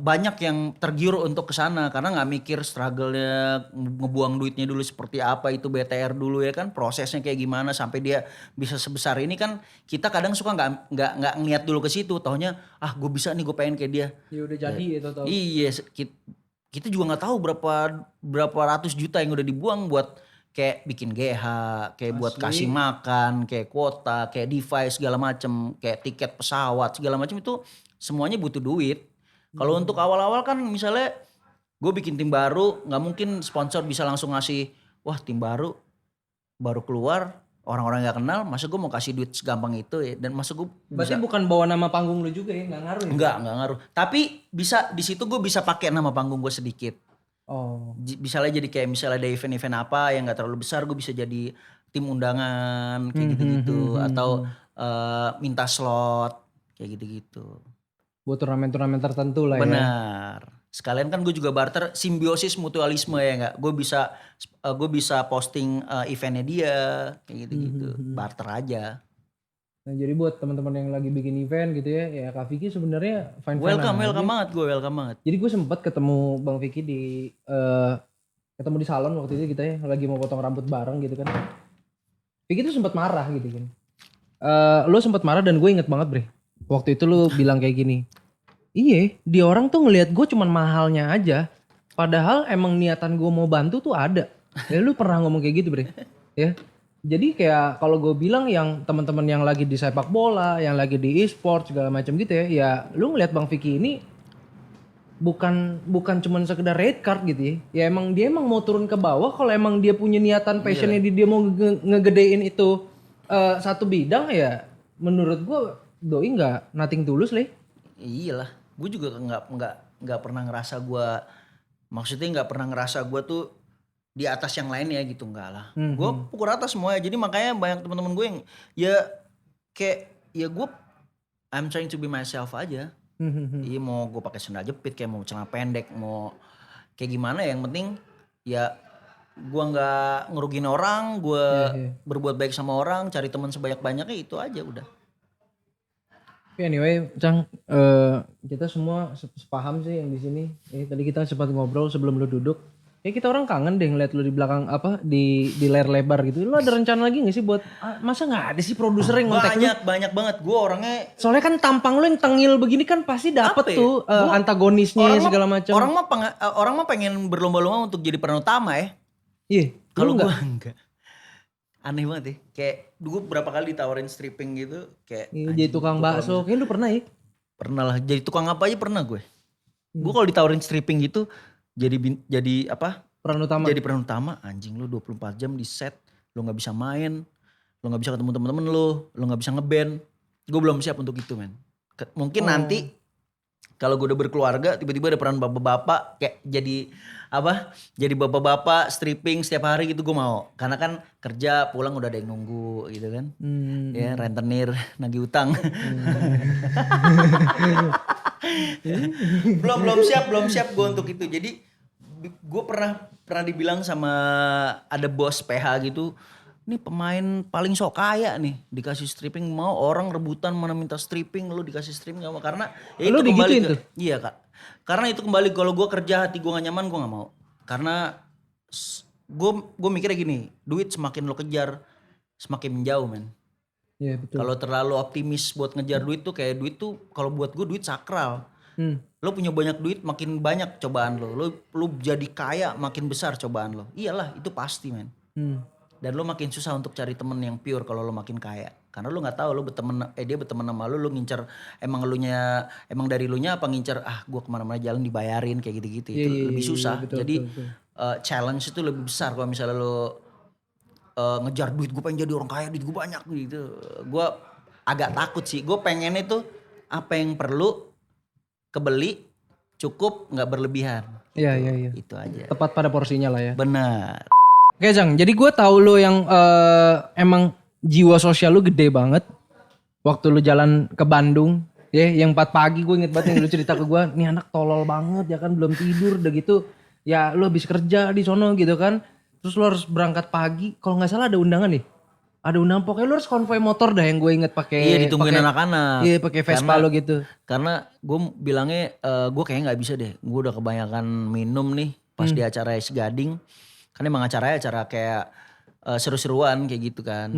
banyak yang tergiur untuk ke sana karena nggak mikir struggle-nya, ngebuang duitnya dulu seperti apa itu BTR dulu ya kan, prosesnya kayak gimana sampai dia bisa sebesar ini kan. Kita kadang suka nggak ngeliat dulu ke situ, taunya gue bisa nih, gue pengen kayak dia. Ya udah jadi itu tau. Iya, kita juga nggak tahu berapa ratus juta yang udah dibuang buat kayak bikin GH, kayak buat kasih makan, kayak kuota, kayak device segala macem, kayak tiket pesawat segala macem, itu semuanya butuh duit. Kalau untuk awal-awal kan misalnya gue bikin tim baru, nggak mungkin sponsor bisa langsung ngasih, wah tim baru keluar, orang-orang nggak kenal, masa gue mau kasih duit segampang itu ya. Dan masa gue berarti bukan bawa nama panggung lu juga ya, nggak ngaruh ya? Nggak ngaruh. Tapi bisa di situ gue bisa pakai nama panggung gue sedikit. Oh. Misalnya jadi kayak misalnya ada event-event apa yang nggak terlalu besar, gue bisa jadi tim undangan kayak gitu-gitu, atau minta slot kayak gitu-gitu. Buat turnamen-turnamen tertentu lah. Benar. Sekalian kan gue juga barter, simbiosis mutualisme ya nggak. Gue bisa posting eventnya dia kayak gitu-gitu. Barter aja. Nah jadi buat teman-teman yang lagi bikin event gitu ya Kak Vicky sebenarnya fine welcome banget. Jadi gue sempat ketemu Bang Vicky ketemu di salon waktu itu kita ya lagi mau potong rambut bareng gitu kan. Vicky tuh sempat marah gitu kan. Lo sempat marah dan gue inget banget bre. Waktu itu lu bilang kayak gini, iya dia orang tuh ngelihat gue cuman mahalnya aja. Padahal emang niatan gue mau bantu tuh ada. Ya lu pernah ngomong kayak gitu bre. Ya. Jadi kayak kalau gue bilang yang teman-teman yang lagi di sepak bola, yang lagi di e-sport segala macam gitu ya lu ngeliat Bang Vicky ini bukan cuman sekedar red card gitu ya. Ya emang dia emang mau turun ke bawah kalau emang dia punya niatan passionnya dia mau ngegedein itu satu bidang ya menurut gue doi nggak nothing tulus lah. Iyalah, gue juga nggak pernah ngerasa gue, maksudnya nggak pernah ngerasa gue tuh di atas yang lain ya gitu, enggak lah. Gue pukul rata semua ya, jadi makanya banyak teman-teman gue yang ya kayak ya gue I'm trying to be myself aja. Iya mau gue pakai sandal jepit kayak mau celana pendek mau kayak gimana ya, yang penting ya gue nggak ngerugin orang, gue berbuat baik sama orang, cari teman sebanyak-banyaknya, itu aja udah. Anyway, Cang, kita semua sepaham sih yang di sini. Tadi kita sempat ngobrol sebelum lu duduk. Kita orang kangen deh ngeliat lu di belakang di layar lebar gitu. Lu ada rencana lagi gak sih buat masa nggak ada sih produser yang ngontek lu? Banyak banget. Gue orangnya soalnya kan tampang lu yang tengil begini kan pasti dapet tuh antagonisnya segala macam. Orang mah pengen berlomba-lomba untuk jadi peran utama ya. Iya. Kalau gue enggak. Aneh banget ya. Kayak dulu berapa kali ditawarin stripping gitu. Kayak jadi tukang bakso. Kayak lu pernah ya? Pernah lah. Jadi tukang apa aja pernah gue. Gue kalau ditawarin stripping gitu. Jadi apa? Peran utama. Jadi peran utama. Anjing lu 24 jam di set. Lu gak bisa main. Lu gak bisa ketemu temen-temen lu. Lu gak bisa ngeband. Gue belum siap untuk itu men. Mungkin nanti. Kalau gue udah berkeluarga tiba-tiba ada peran bapak-bapak. Kayak jadi bapak-bapak stripping setiap hari gitu gue mau. Karena kan kerja pulang udah ada yang nunggu gitu kan. Ya rentenir nagih utang. belum siap gue untuk itu. Jadi gue pernah dibilang sama ada bos PH gitu. Ini pemain paling sok kaya nih, dikasih stripping mau orang rebutan mana minta stripping, lu dikasih stripping gak mau, karena ya itu kembali ke, iya kak, karena itu kembali kalau gue kerja hati gue gak nyaman gue gak mau, karena gue mikirnya gini, duit semakin lo kejar semakin menjauh men. Iya betul. Kalau terlalu optimis buat ngejar duit tuh kayak duit tuh kalau buat gue duit sakral. Lo punya banyak duit makin banyak cobaan lo jadi kaya makin besar cobaan lo, iyalah itu pasti men. Dan lo makin susah untuk cari temen yang pure kalau lo makin kaya. Karena lo gak tahu lo dia berteman sama lo ngincer emang dari lo nya apa ngincer gue kemana-mana jalan dibayarin kayak gitu-gitu. Itu lebih susah. Betul, jadi betul. Challenge itu lebih besar kalau misalnya lo ngejar duit, gue pengen jadi orang kaya, duit gue banyak gitu. Gue agak takut sih. Gue pengen itu apa yang perlu kebeli cukup gak berlebihan. Iya. Itu aja. Tepat pada porsinya lah ya. Benar. Oke Jang, jadi gue tahu lo yang emang jiwa sosial lu gede banget. Waktu lu jalan ke Bandung, yang 4 pagi gue inget banget yang lu cerita ke gue, nih anak tolol banget ya kan, belum tidur udah gitu. Ya lu habis kerja di sono gitu kan, terus lu harus berangkat pagi. Kalau nggak salah ada undangan nih, ada undangan pokoknya lu harus konvoy motor dah yang gue inget pakai. Iya ditungguin anak-anak. Iya pakai Vespa lo gitu. Karena gue bilangnya gue kayaknya nggak bisa deh, gue udah kebanyakan minum nih pas di acara Es Gading. Kan emang acaranya acara kayak seru-seruan kayak gitu kan.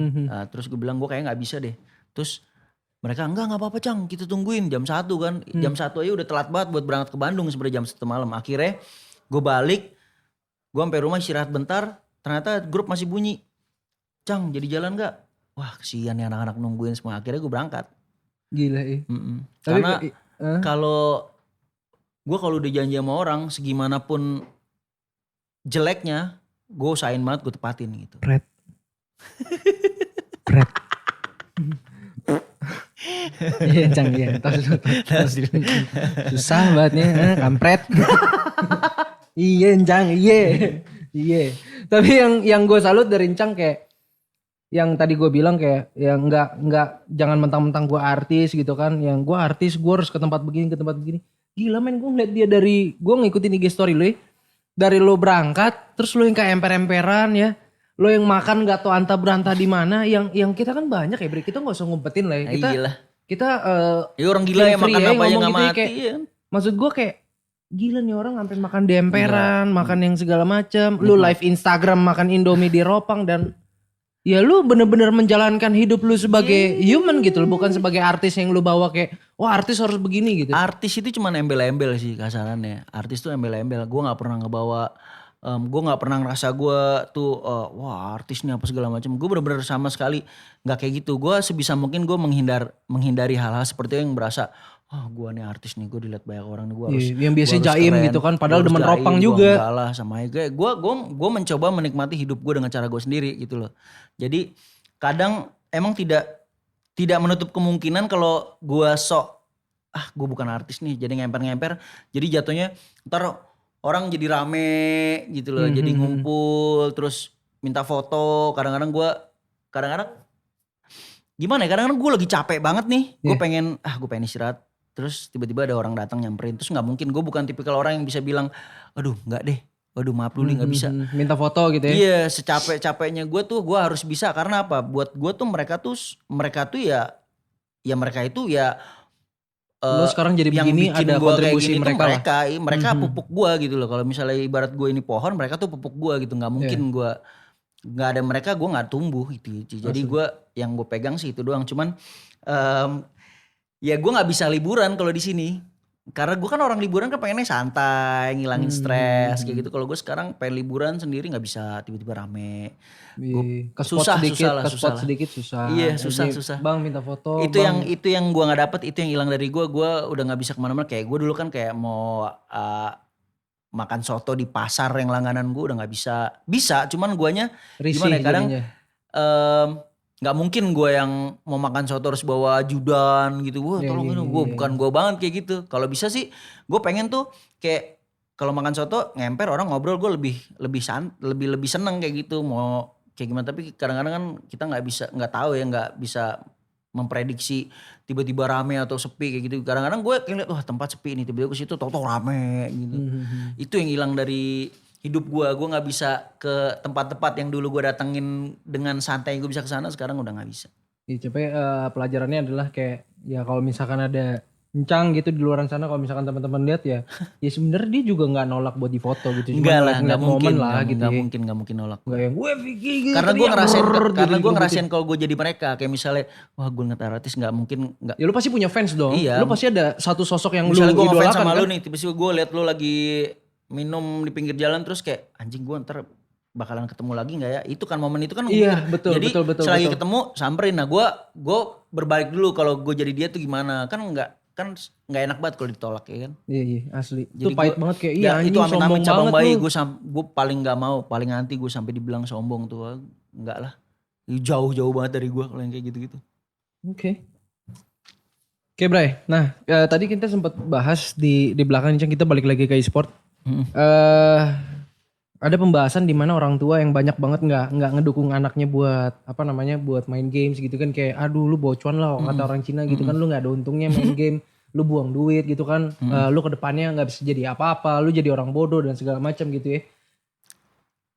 Terus gue bilang gue kayak gak bisa deh. Terus mereka enggak apa-apa Cang, kita tungguin jam 1 kan. Jam 1 aja udah telat banget buat berangkat ke Bandung sebenarnya jam 1 malam. Akhirnya gue balik, gue sampai rumah istirahat bentar, ternyata grup masih bunyi. Cang jadi jalan gak? Wah kesian nih anak-anak nungguin semua. Akhirnya gue berangkat. Gila ya. Karena kalau udah janji sama orang segimanapun jeleknya, gue usahain banget gue tepatin gitu. Pret. Iya Cang, iya. Susah banget nih, kampret. Iya Cang, iya. Tapi yang gue salut dari Cang kayak yang tadi gue bilang kayak yang enggak jangan mentang-mentang gue artis gitu kan. Yang gue artis gue harus ke tempat begini. Gila men, gue ngeliat dia dari gue ngikutin IG story lu ya. Dari lo berangkat, terus lo yang kayak emper-emperan ya, lo yang makan gak tau anta berantah di mana, yang kita kan banyak ya, Bre. Kita nggak usah ngumpetin lah ya. Kita ya orang gila yang makan apa aja nggak gitu mati. Kayak, maksud gue kayak gila nih orang sampai makan di emperan, makan yang segala macam. Lo live Instagram makan Indomie di Ropang dan ya lu bener-bener menjalankan hidup lu sebagai human gitu, bukan sebagai artis yang lu bawa kayak wah artis harus begini gitu. Artis itu cuma embel-embel sih kasarannya. Artis tuh embel-embel. Gue nggak pernah ngebawa Gue nggak pernah ngerasa gue tuh wah artis nih apa segala macam. Gue bener-bener sama sekali nggak kayak gitu. Gue sebisa mungkin gue menghindari hal-hal seperti itu yang berasa gue nih artis nih, gue dilihat banyak orang nih, gue harus Yang biasanya gua harus jaim keren, gitu kan, gua padahal harus demen jaim, ropang gua juga. enggak lah sama aja. Gue mencoba menikmati hidup gue dengan cara gue sendiri gitu loh. Jadi kadang emang tidak menutup kemungkinan kalau gue gue bukan artis nih, jadi ngemper-ngemper, jadi jatuhnya ntar orang jadi rame gitu loh, jadi ngumpul terus minta foto. Kadang-kadang gimana ya, kadang-kadang gue lagi capek banget nih, gue pengen istirahat, terus tiba-tiba ada orang datang nyamperin, terus nggak mungkin, gue bukan tipikal orang yang bisa bilang aduh nggak deh, waduh maaf dulu nggak bisa. Minta foto gitu ya. Iya, secapek-capeknya gue tuh gue harus bisa, karena apa, buat gue tuh mereka tuh ya mereka itu ya Lo sekarang jadi yang begini, bikin ada gue kayak kontribusi gini tuh mereka lah. mereka pupuk gue gitu loh. Kalau misalnya ibarat gue ini pohon, mereka tuh pupuk gue gitu. Nggak mungkin gue nggak ada mereka, gue nggak tumbuh itu. Jadi gue yang gue pegang sih itu doang. Cuman ya gue nggak bisa liburan kalau di sini, karena gue kan orang liburan kan pengennya santai, ngilangin stres kayak gitu. Kalau gue sekarang pengen liburan sendiri nggak bisa, tiba-tiba rame. Ke spot sedikit susah. Iya, susah. Bang minta foto. Itu yang gue nggak dapet, itu yang hilang dari gue. Gue udah nggak bisa kemana-mana. Kayak gue dulu kan kayak mau makan soto di pasar yang langganan, gue udah nggak bisa. Cuman guanya gimana ya, kadang nggak mungkin gue yang mau makan soto harus bawa ajudan gitu. Wah tolong ini, bukan gue banget kayak gitu. Kalau bisa sih gue pengen tuh kayak kalau makan soto ngemper orang ngobrol, gue lebih seneng kayak gitu. Mau kayak gimana, tapi kadang-kadang kan kita nggak tahu ya, nggak bisa memprediksi tiba-tiba rame atau sepi kayak gitu. Kadang-kadang gue kayak lihat, wah tempat sepi nih, tiba-tiba ke situ tau rame gitu. Itu yang hilang dari hidup gue nggak bisa ke tempat-tempat yang dulu gue datengin dengan santai, gue bisa ke sana, sekarang udah nggak bisa. Iya, pelajarannya adalah kayak ya kalau misalkan ada Encang gitu di luar sana, kalau misalkan teman-teman lihat ya sebenarnya dia juga nggak nolak buat difoto gitu. Enggak lah, nggak mungkin lah gitu. Nggak mungkin nolak. Nggak yang gue Vicky gitu. Karena gue ngerasain kalau gue jadi mereka, kayak misalnya wah gue ngeliat artis, nggak mungkin nggak. Ya lu pasti punya fans dong. Iya. Lu pasti ada satu sosok yang misalnya lu idolakan. Misalnya gue ngefans sama kan? lu nih, tiba-tiba gue liat lu lagi minum di pinggir jalan, terus kayak anjing gue ntar bakalan ketemu lagi nggak ya? Itu kan momen itu kan. Iya betul. Jadi betul, selagi ketemu samperin. Nah gue berbalik dulu, kalau gue jadi dia tuh gimana? Kan nggak enak banget kalau ditolak ya kan. Iya asli. Jadi itu pahit banget kayak itu amit-amit cabang bayi. Gue paling nggak mau, paling anti gue sampai dibilang sombong tuh. Enggak lah. Jauh banget dari gue kalau yang kayak gitu-gitu. Oke, Bray. Nah, tadi kita sempat bahas di belakang kita balik lagi ke e-sport. Ada pembahasan di mana orang tua yang banyak banget nggak ngedukung anaknya buat buat main games gitu kan, kayak aduh lu bocuan lah kata orang Cina gitu kan, lu nggak ada untungnya main game, lu buang duit gitu kan, lu kedepannya nggak bisa jadi apa-apa, lu jadi orang bodoh dan segala macam gitu ya.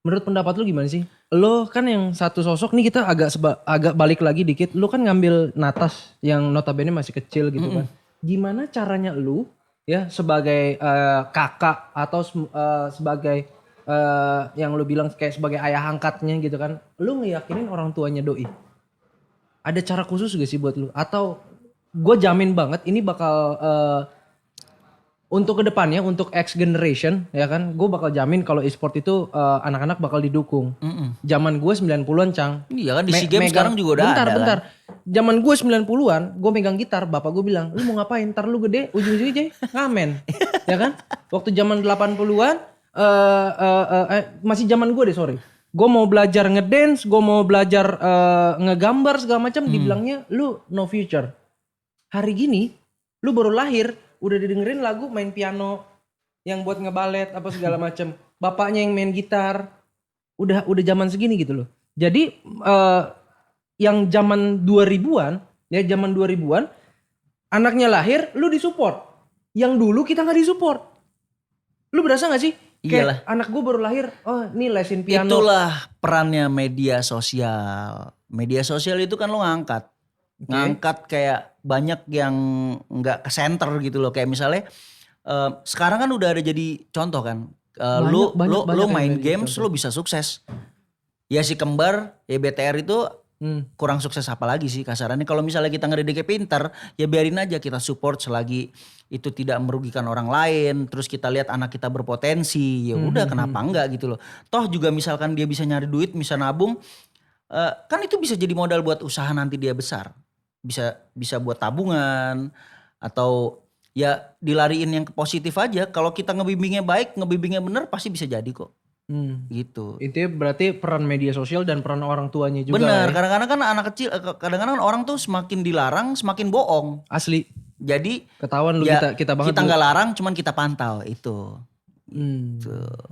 Menurut pendapat lu gimana sih? Lu kan yang satu sosok nih, kita agak balik lagi dikit, lu kan ngambil Natas yang notabene masih kecil gitu kan. Gimana caranya lu ya sebagai kakak atau sebagai yang lu bilang kayak sebagai ayah angkatnya gitu kan, lu ngeyakinin orang tuanya doi? Ada cara khusus gak sih buat lu? Atau gue jamin banget ini bakal untuk kedepannya, untuk X generation ya kan, gue bakal jamin kalau e-sport itu anak-anak bakal didukung. Zaman gue 90-an Cang. Iya kan di SEA Games sekarang juga udah ada. Bentar. Zaman gue 90-an, gue megang gitar, bapak gue bilang, lu mau ngapain? Ntar lu gede, ujung-ujungnya ngamen. Ya kan? Waktu zaman 80-an, masih zaman gue deh, sorry. Gue mau belajar ngedance, gue mau belajar ngegambar segala macam, dibilangnya lu no future. Hari gini, lu baru lahir, udah didengerin lagu main piano yang buat ngebalet apa segala macam. Bapaknya yang main gitar. Udah zaman segini gitu loh. Jadi yang zaman 2000-an, ya zaman 2000-an, anaknya lahir, lu disupport. Yang dulu kita nggak disupport. Lu berasa nggak sih? Iyalah. Kayak anak gue baru lahir, oh ini lesin piano. Itulah perannya media sosial. Media sosial itu kan lo ngangkat kayak banyak yang nggak ke center gitu loh. Kayak misalnya sekarang kan udah ada jadi contoh kan. Lu main games, lu bisa sukses. Ya si kembar, ya BTR itu Kurang sukses apa lagi sih kasarannya. Kalau misalnya kita ngedidiknya pintar, ya biarin aja kita support selagi itu tidak merugikan orang lain. Terus kita lihat anak kita berpotensi, ya udah kenapa enggak gitu loh. Toh juga misalkan dia bisa nyari duit, bisa nabung, kan itu bisa jadi modal buat usaha nanti dia besar. Bisa buat tabungan atau ya dilariin yang ke positif aja. Kalau kita ngebimbingnya baik, ngebimbingnya bener pasti bisa jadi kok. Gitu. Intinya berarti peran media sosial dan peran orang tuanya juga. Bener, Ya. kadang-kadang kan anak kecil, kadang-kadang kan orang tuh semakin dilarang semakin bohong. Asli. Jadi Ketahuan lu ya kita banget. kita nggak larang, cuman kita pantau itu.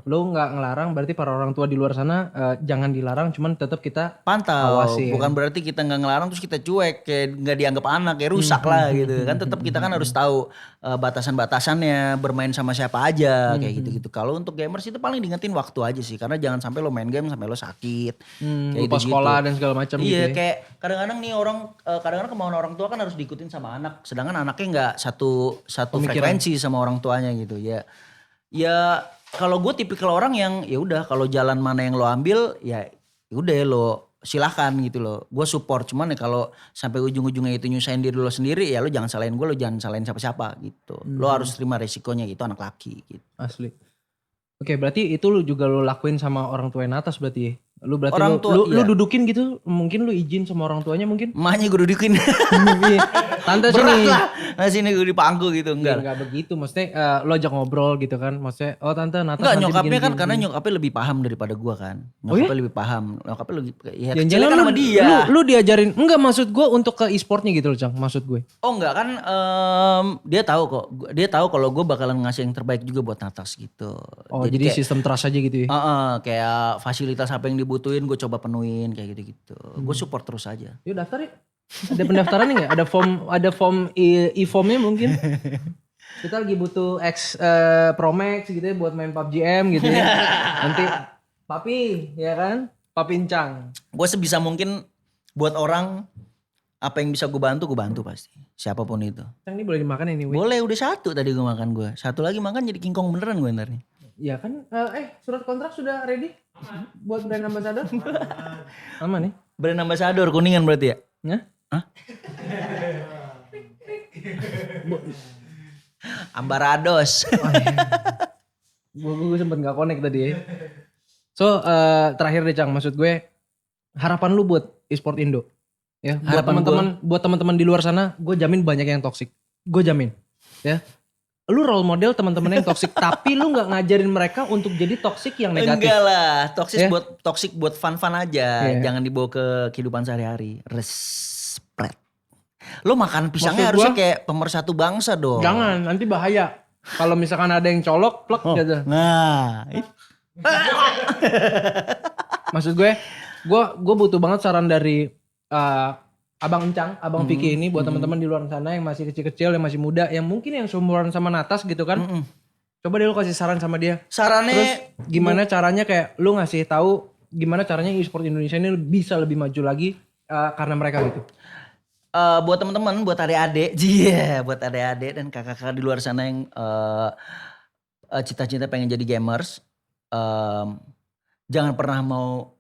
Lu nggak ngelarang berarti para orang tua di luar sana jangan dilarang, cuman tetap kita Pantau, awasi. bukan berarti kita nggak ngelarang terus kita cuek kayak nggak dianggap anak kayak rusak lah gitu kan. Tetap kita kan harus tahu batasan-batasannya, bermain sama siapa aja kayak gitu-gitu. Kalau untuk gamers itu paling diingetin waktu aja sih, karena jangan sampai lo main game sampai lo sakit. Kayak lupa sekolah dan segala macam gitu. Iya, Ya. kayak kadang-kadang nih orang, kadang-kadang kemauan orang tua kan harus diikutin sama anak, sedangkan anaknya nggak satu frekuensi sama orang tuanya gitu ya. Ya kalau gue tipikal orang yang ya udah kalau jalan mana yang lo ambil ya udah lo silahkan gitu loh. Gue support, cuman ya kalau sampai ujung-ujungnya itu nyusahin diri lo sendiri ya lo jangan salahin gue, lo jangan salahin siapa-siapa gitu. Lo harus terima resikonya gitu, anak laki gitu. Asli. Oke, berarti itu lu juga lu lakuin sama orang tua yang atas berarti ya? Lu berarti Orang tua, lu iya. dudukin gitu, mungkin lu izin sama orang tuanya mungkin? Emaknya gue dudukin. Iya. Tante Berat sini. lah. Nah sini gue dipangku gitu, Enggak, enggak. enggak begitu. Maksudnya lu ajak ngobrol gitu kan. Maksudnya, oh tante Natas Enggak, nanti nyokapnya begini, kan begini, karena begini. nyokapnya lebih paham daripada gua kan. Oh ya? Nyokapnya lebih paham. Nyokapnya lebih ya Jangan-jangan kecilnya kan lu, sama dia. lu diajarin, enggak maksud gue untuk ke e-sportnya gitu loh Cang, maksud gue. Oh enggak kan, dia tahu kok. Dia tahu kalau gue bakalan ngasih yang terbaik juga buat Natas gitu. Oh jadi kayak, sistem trust aja gitu ya? kayak fasilitas apa yang dibutuhin gue coba penuhin kayak gitu-gitu. Gue support terus aja. Yuk daftar ya. Ada pendaftaran nggak? Ada form e-formnya mungkin. Kita lagi butuh Pro Max gitu ya buat main PUBG M gitu ya. Nanti Papi ya kan? Papincang. Gue sebisa mungkin buat orang apa yang bisa gue bantu pasti. Siapapun itu. Cang ini boleh dimakan ini. Wei. Boleh, udah satu tadi gue makan gue. Satu lagi makan jadi King Kong beneran gue ntar nih. Ya kan? Surat kontrak sudah ready? Buat brand ambassador? Aman nih. Brand ambassador Kuningan berarti ya? Hah? Hah? Ambarados. Gue sempet gak connect tadi ya. So terakhir deh Cang, maksud gue harapan lu buat e-sport Indo. Ya, buat teman-teman di luar sana, gue jamin banyak yang toksik. Gue jamin. Ya. Lu role model teman-teman yang toksik, tapi lu nggak ngajarin mereka untuk jadi toksik yang negatif. Enggak lah, Ya. toksik buat fun-fun aja. Ya. Jangan dibawa ke kehidupan sehari-hari. Respect. Lo makan pisangnya Maksud harusnya gua, kayak pemersatu bangsa dong. Jangan, nanti bahaya. Kalau misalkan ada yang colok, plek gitu. Nah, Maksud gue butuh banget saran dari Abang Encang, Abang Vicky ini buat teman-teman di luar sana yang masih kecil-kecil, yang masih muda, yang mungkin yang seumuran sama Natas gitu kan. Coba deh lu kasih saran sama dia. sarannya Terus gimana caranya kayak lu ngasih tahu gimana caranya e-sport Indonesia ini bisa lebih maju lagi karena mereka gitu. buat teman-teman, buat adik-adik, buat adik-adik dan kakak-kakak di luar sana yang cita-cita pengen jadi gamers, jangan pernah mau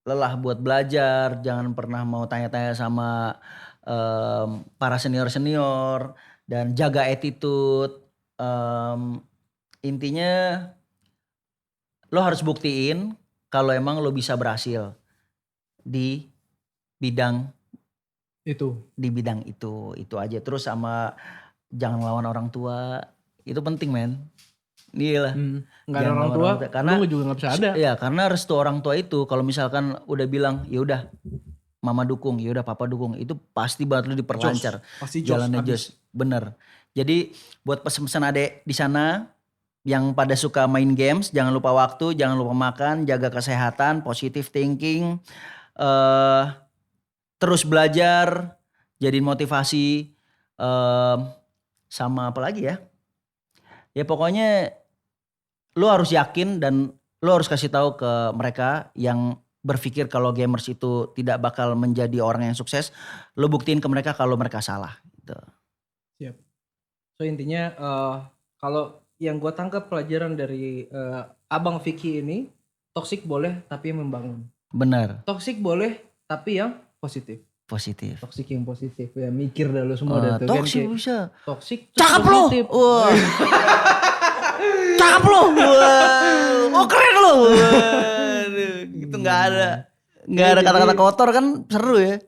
lelah buat belajar, jangan pernah mau tanya-tanya sama para senior-senior dan jaga attitude. Intinya lo harus buktiin kalau emang lo bisa berhasil di bidang itu aja. Terus sama jangan lawan orang tua, itu penting men. Iya lah. Nggak ada orang tua, karena lu juga nggak bisa ada. Iya, karena restu orang tua itu kalau misalkan udah bilang ya udah mama dukung, ya udah papa dukung, itu pasti banget lu diperlancar. Pasti Jalannya jos, bener. Jadi buat pesan-pesan adek di sana yang pada suka main games, jangan lupa waktu, jangan lupa makan, jaga kesehatan, positive thinking, terus belajar, jadiin motivasi, sama apa lagi ya? Ya pokoknya lu harus yakin dan lu harus kasih tahu ke mereka yang berpikir kalau gamers itu tidak bakal menjadi orang yang sukses, lu buktiin ke mereka kalau mereka salah. Gitu. Siap. So intinya kalau yang gue tangkap pelajaran dari Abang Vicky ini, toksik boleh tapi membangun. Benar. Toxic boleh, tapi yang positif. Positif. Toxic yang positif ya, mikir dah lu semua dah tuh kan. Toxic kayak bisa. Toxic Cakep lo. positif. Wah. Cakep lo. Wah. Oh keren lo. Waduh, gitu nggak ada. Nggak ada kata-kata kotor kan seru ya.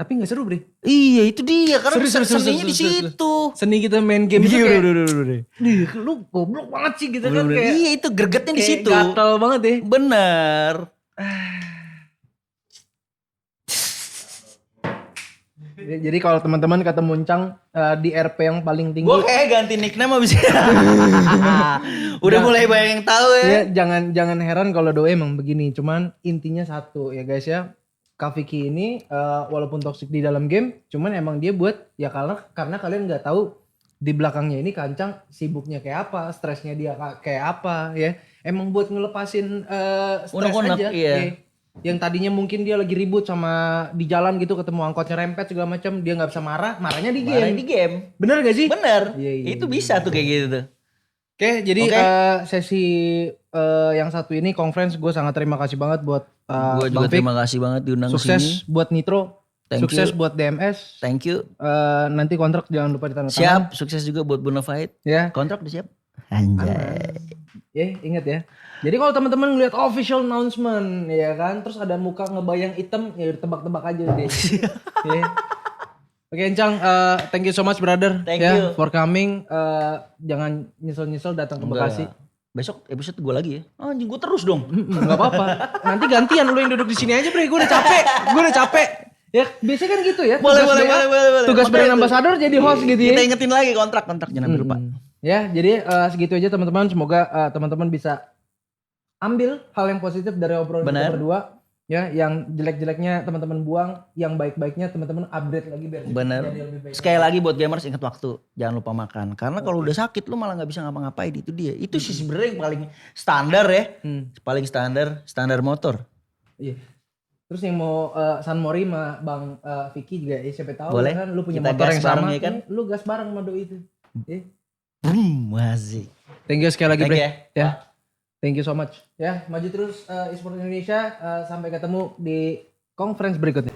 Tapi gak seru Bre. Iya itu dia karena Seru, seninya di situ. Seni kita main game itu Iya, kayak, udah. lu goblok banget sih gitu kan. Bener-bener. Kayak, Iya itu gregetnya di kayak situ. gatel banget ya. Bener. Jadi kalau teman-teman kata Muncang di RP yang paling tinggi. Gue kayak ganti nickname abis itu. Udah mulai banyak yang tahu ya. Ya jangan heran kalau Doe emang begini. Cuman intinya satu ya guys ya. Kak Vicky ini walaupun toxic di dalam game, cuman emang dia buat ya karena kalian nggak tahu di belakangnya ini Kancang sibuknya kayak apa, stresnya dia kayak apa ya. Emang buat ngelepasin stres Unek-unek, aja. iya. Ya. Yang tadinya mungkin dia lagi ribut sama di jalan gitu ketemu angkotnya rempet segala macam, dia nggak bisa marahnya di game. Marahnya di game. Bener gak sih? Bener. Iya. Itu bisa tuh kayak gitu tuh. Oke, jadi Oke. sesi yang satu ini conference gue sangat terima kasih banget buat Gue juga Bang Vic. terima kasih banget diundang ke sini. Sukses buat Nitro. Thank Sukses you. buat DMS. Thank you. Nanti kontrak jangan lupa ditandatangan. Siap. Sukses juga buat Bonafide. Ya. Kontrak udah siap. Anjay. Ya, ingat ya. Jadi kalau teman-teman ngeliat official announcement ya kan, terus ada muka ngebayang hitam, ya tebak-tebak aja deh. Ya. Oke, Encang, thank you so much brother. Thank ya, you. for coming. Jangan nyesel-nyesel datang ke Bekasi. Besok episode gue lagi ya. Oh, anjing gue terus dong. Gak apa-apa. Nanti gantian lu yang duduk di sini aja, Bre. Gue udah capek. Ya, biasanya kan gitu ya. Boleh. Tugas Makanya brand tuh. ambassador jadi host gitu ya. Kita ingetin lagi kontrak jangan sampai lupa. Ya, jadi segitu aja teman-teman. Semoga teman-teman bisa ambil hal yang positif dari obrolan kita Benar. berdua. Ya, yang jelek-jeleknya teman-teman buang, yang baik-baiknya teman-teman upgrade lagi biar Bener. jadi lebih baik. Sekali lagi buat gamers ingat waktu, jangan lupa makan. Karena kalau udah sakit lu malah nggak bisa ngapa-ngapain, itu dia. Itu sih sebenarnya yang paling standar ya. Paling standar motor. Iya. Terus yang mau San Mori sama Bang Vicky juga ya siapa tahu Boleh. kan lu punya Kita motor gas yang bareng sama ya kan? lu gas bareng sama doi itu. Ya. Asik. Thank you sekali lagi Thank Bre. you Ya. Thank you so much. Ya, maju terus e-sport Indonesia. Sampai ketemu di conference berikutnya.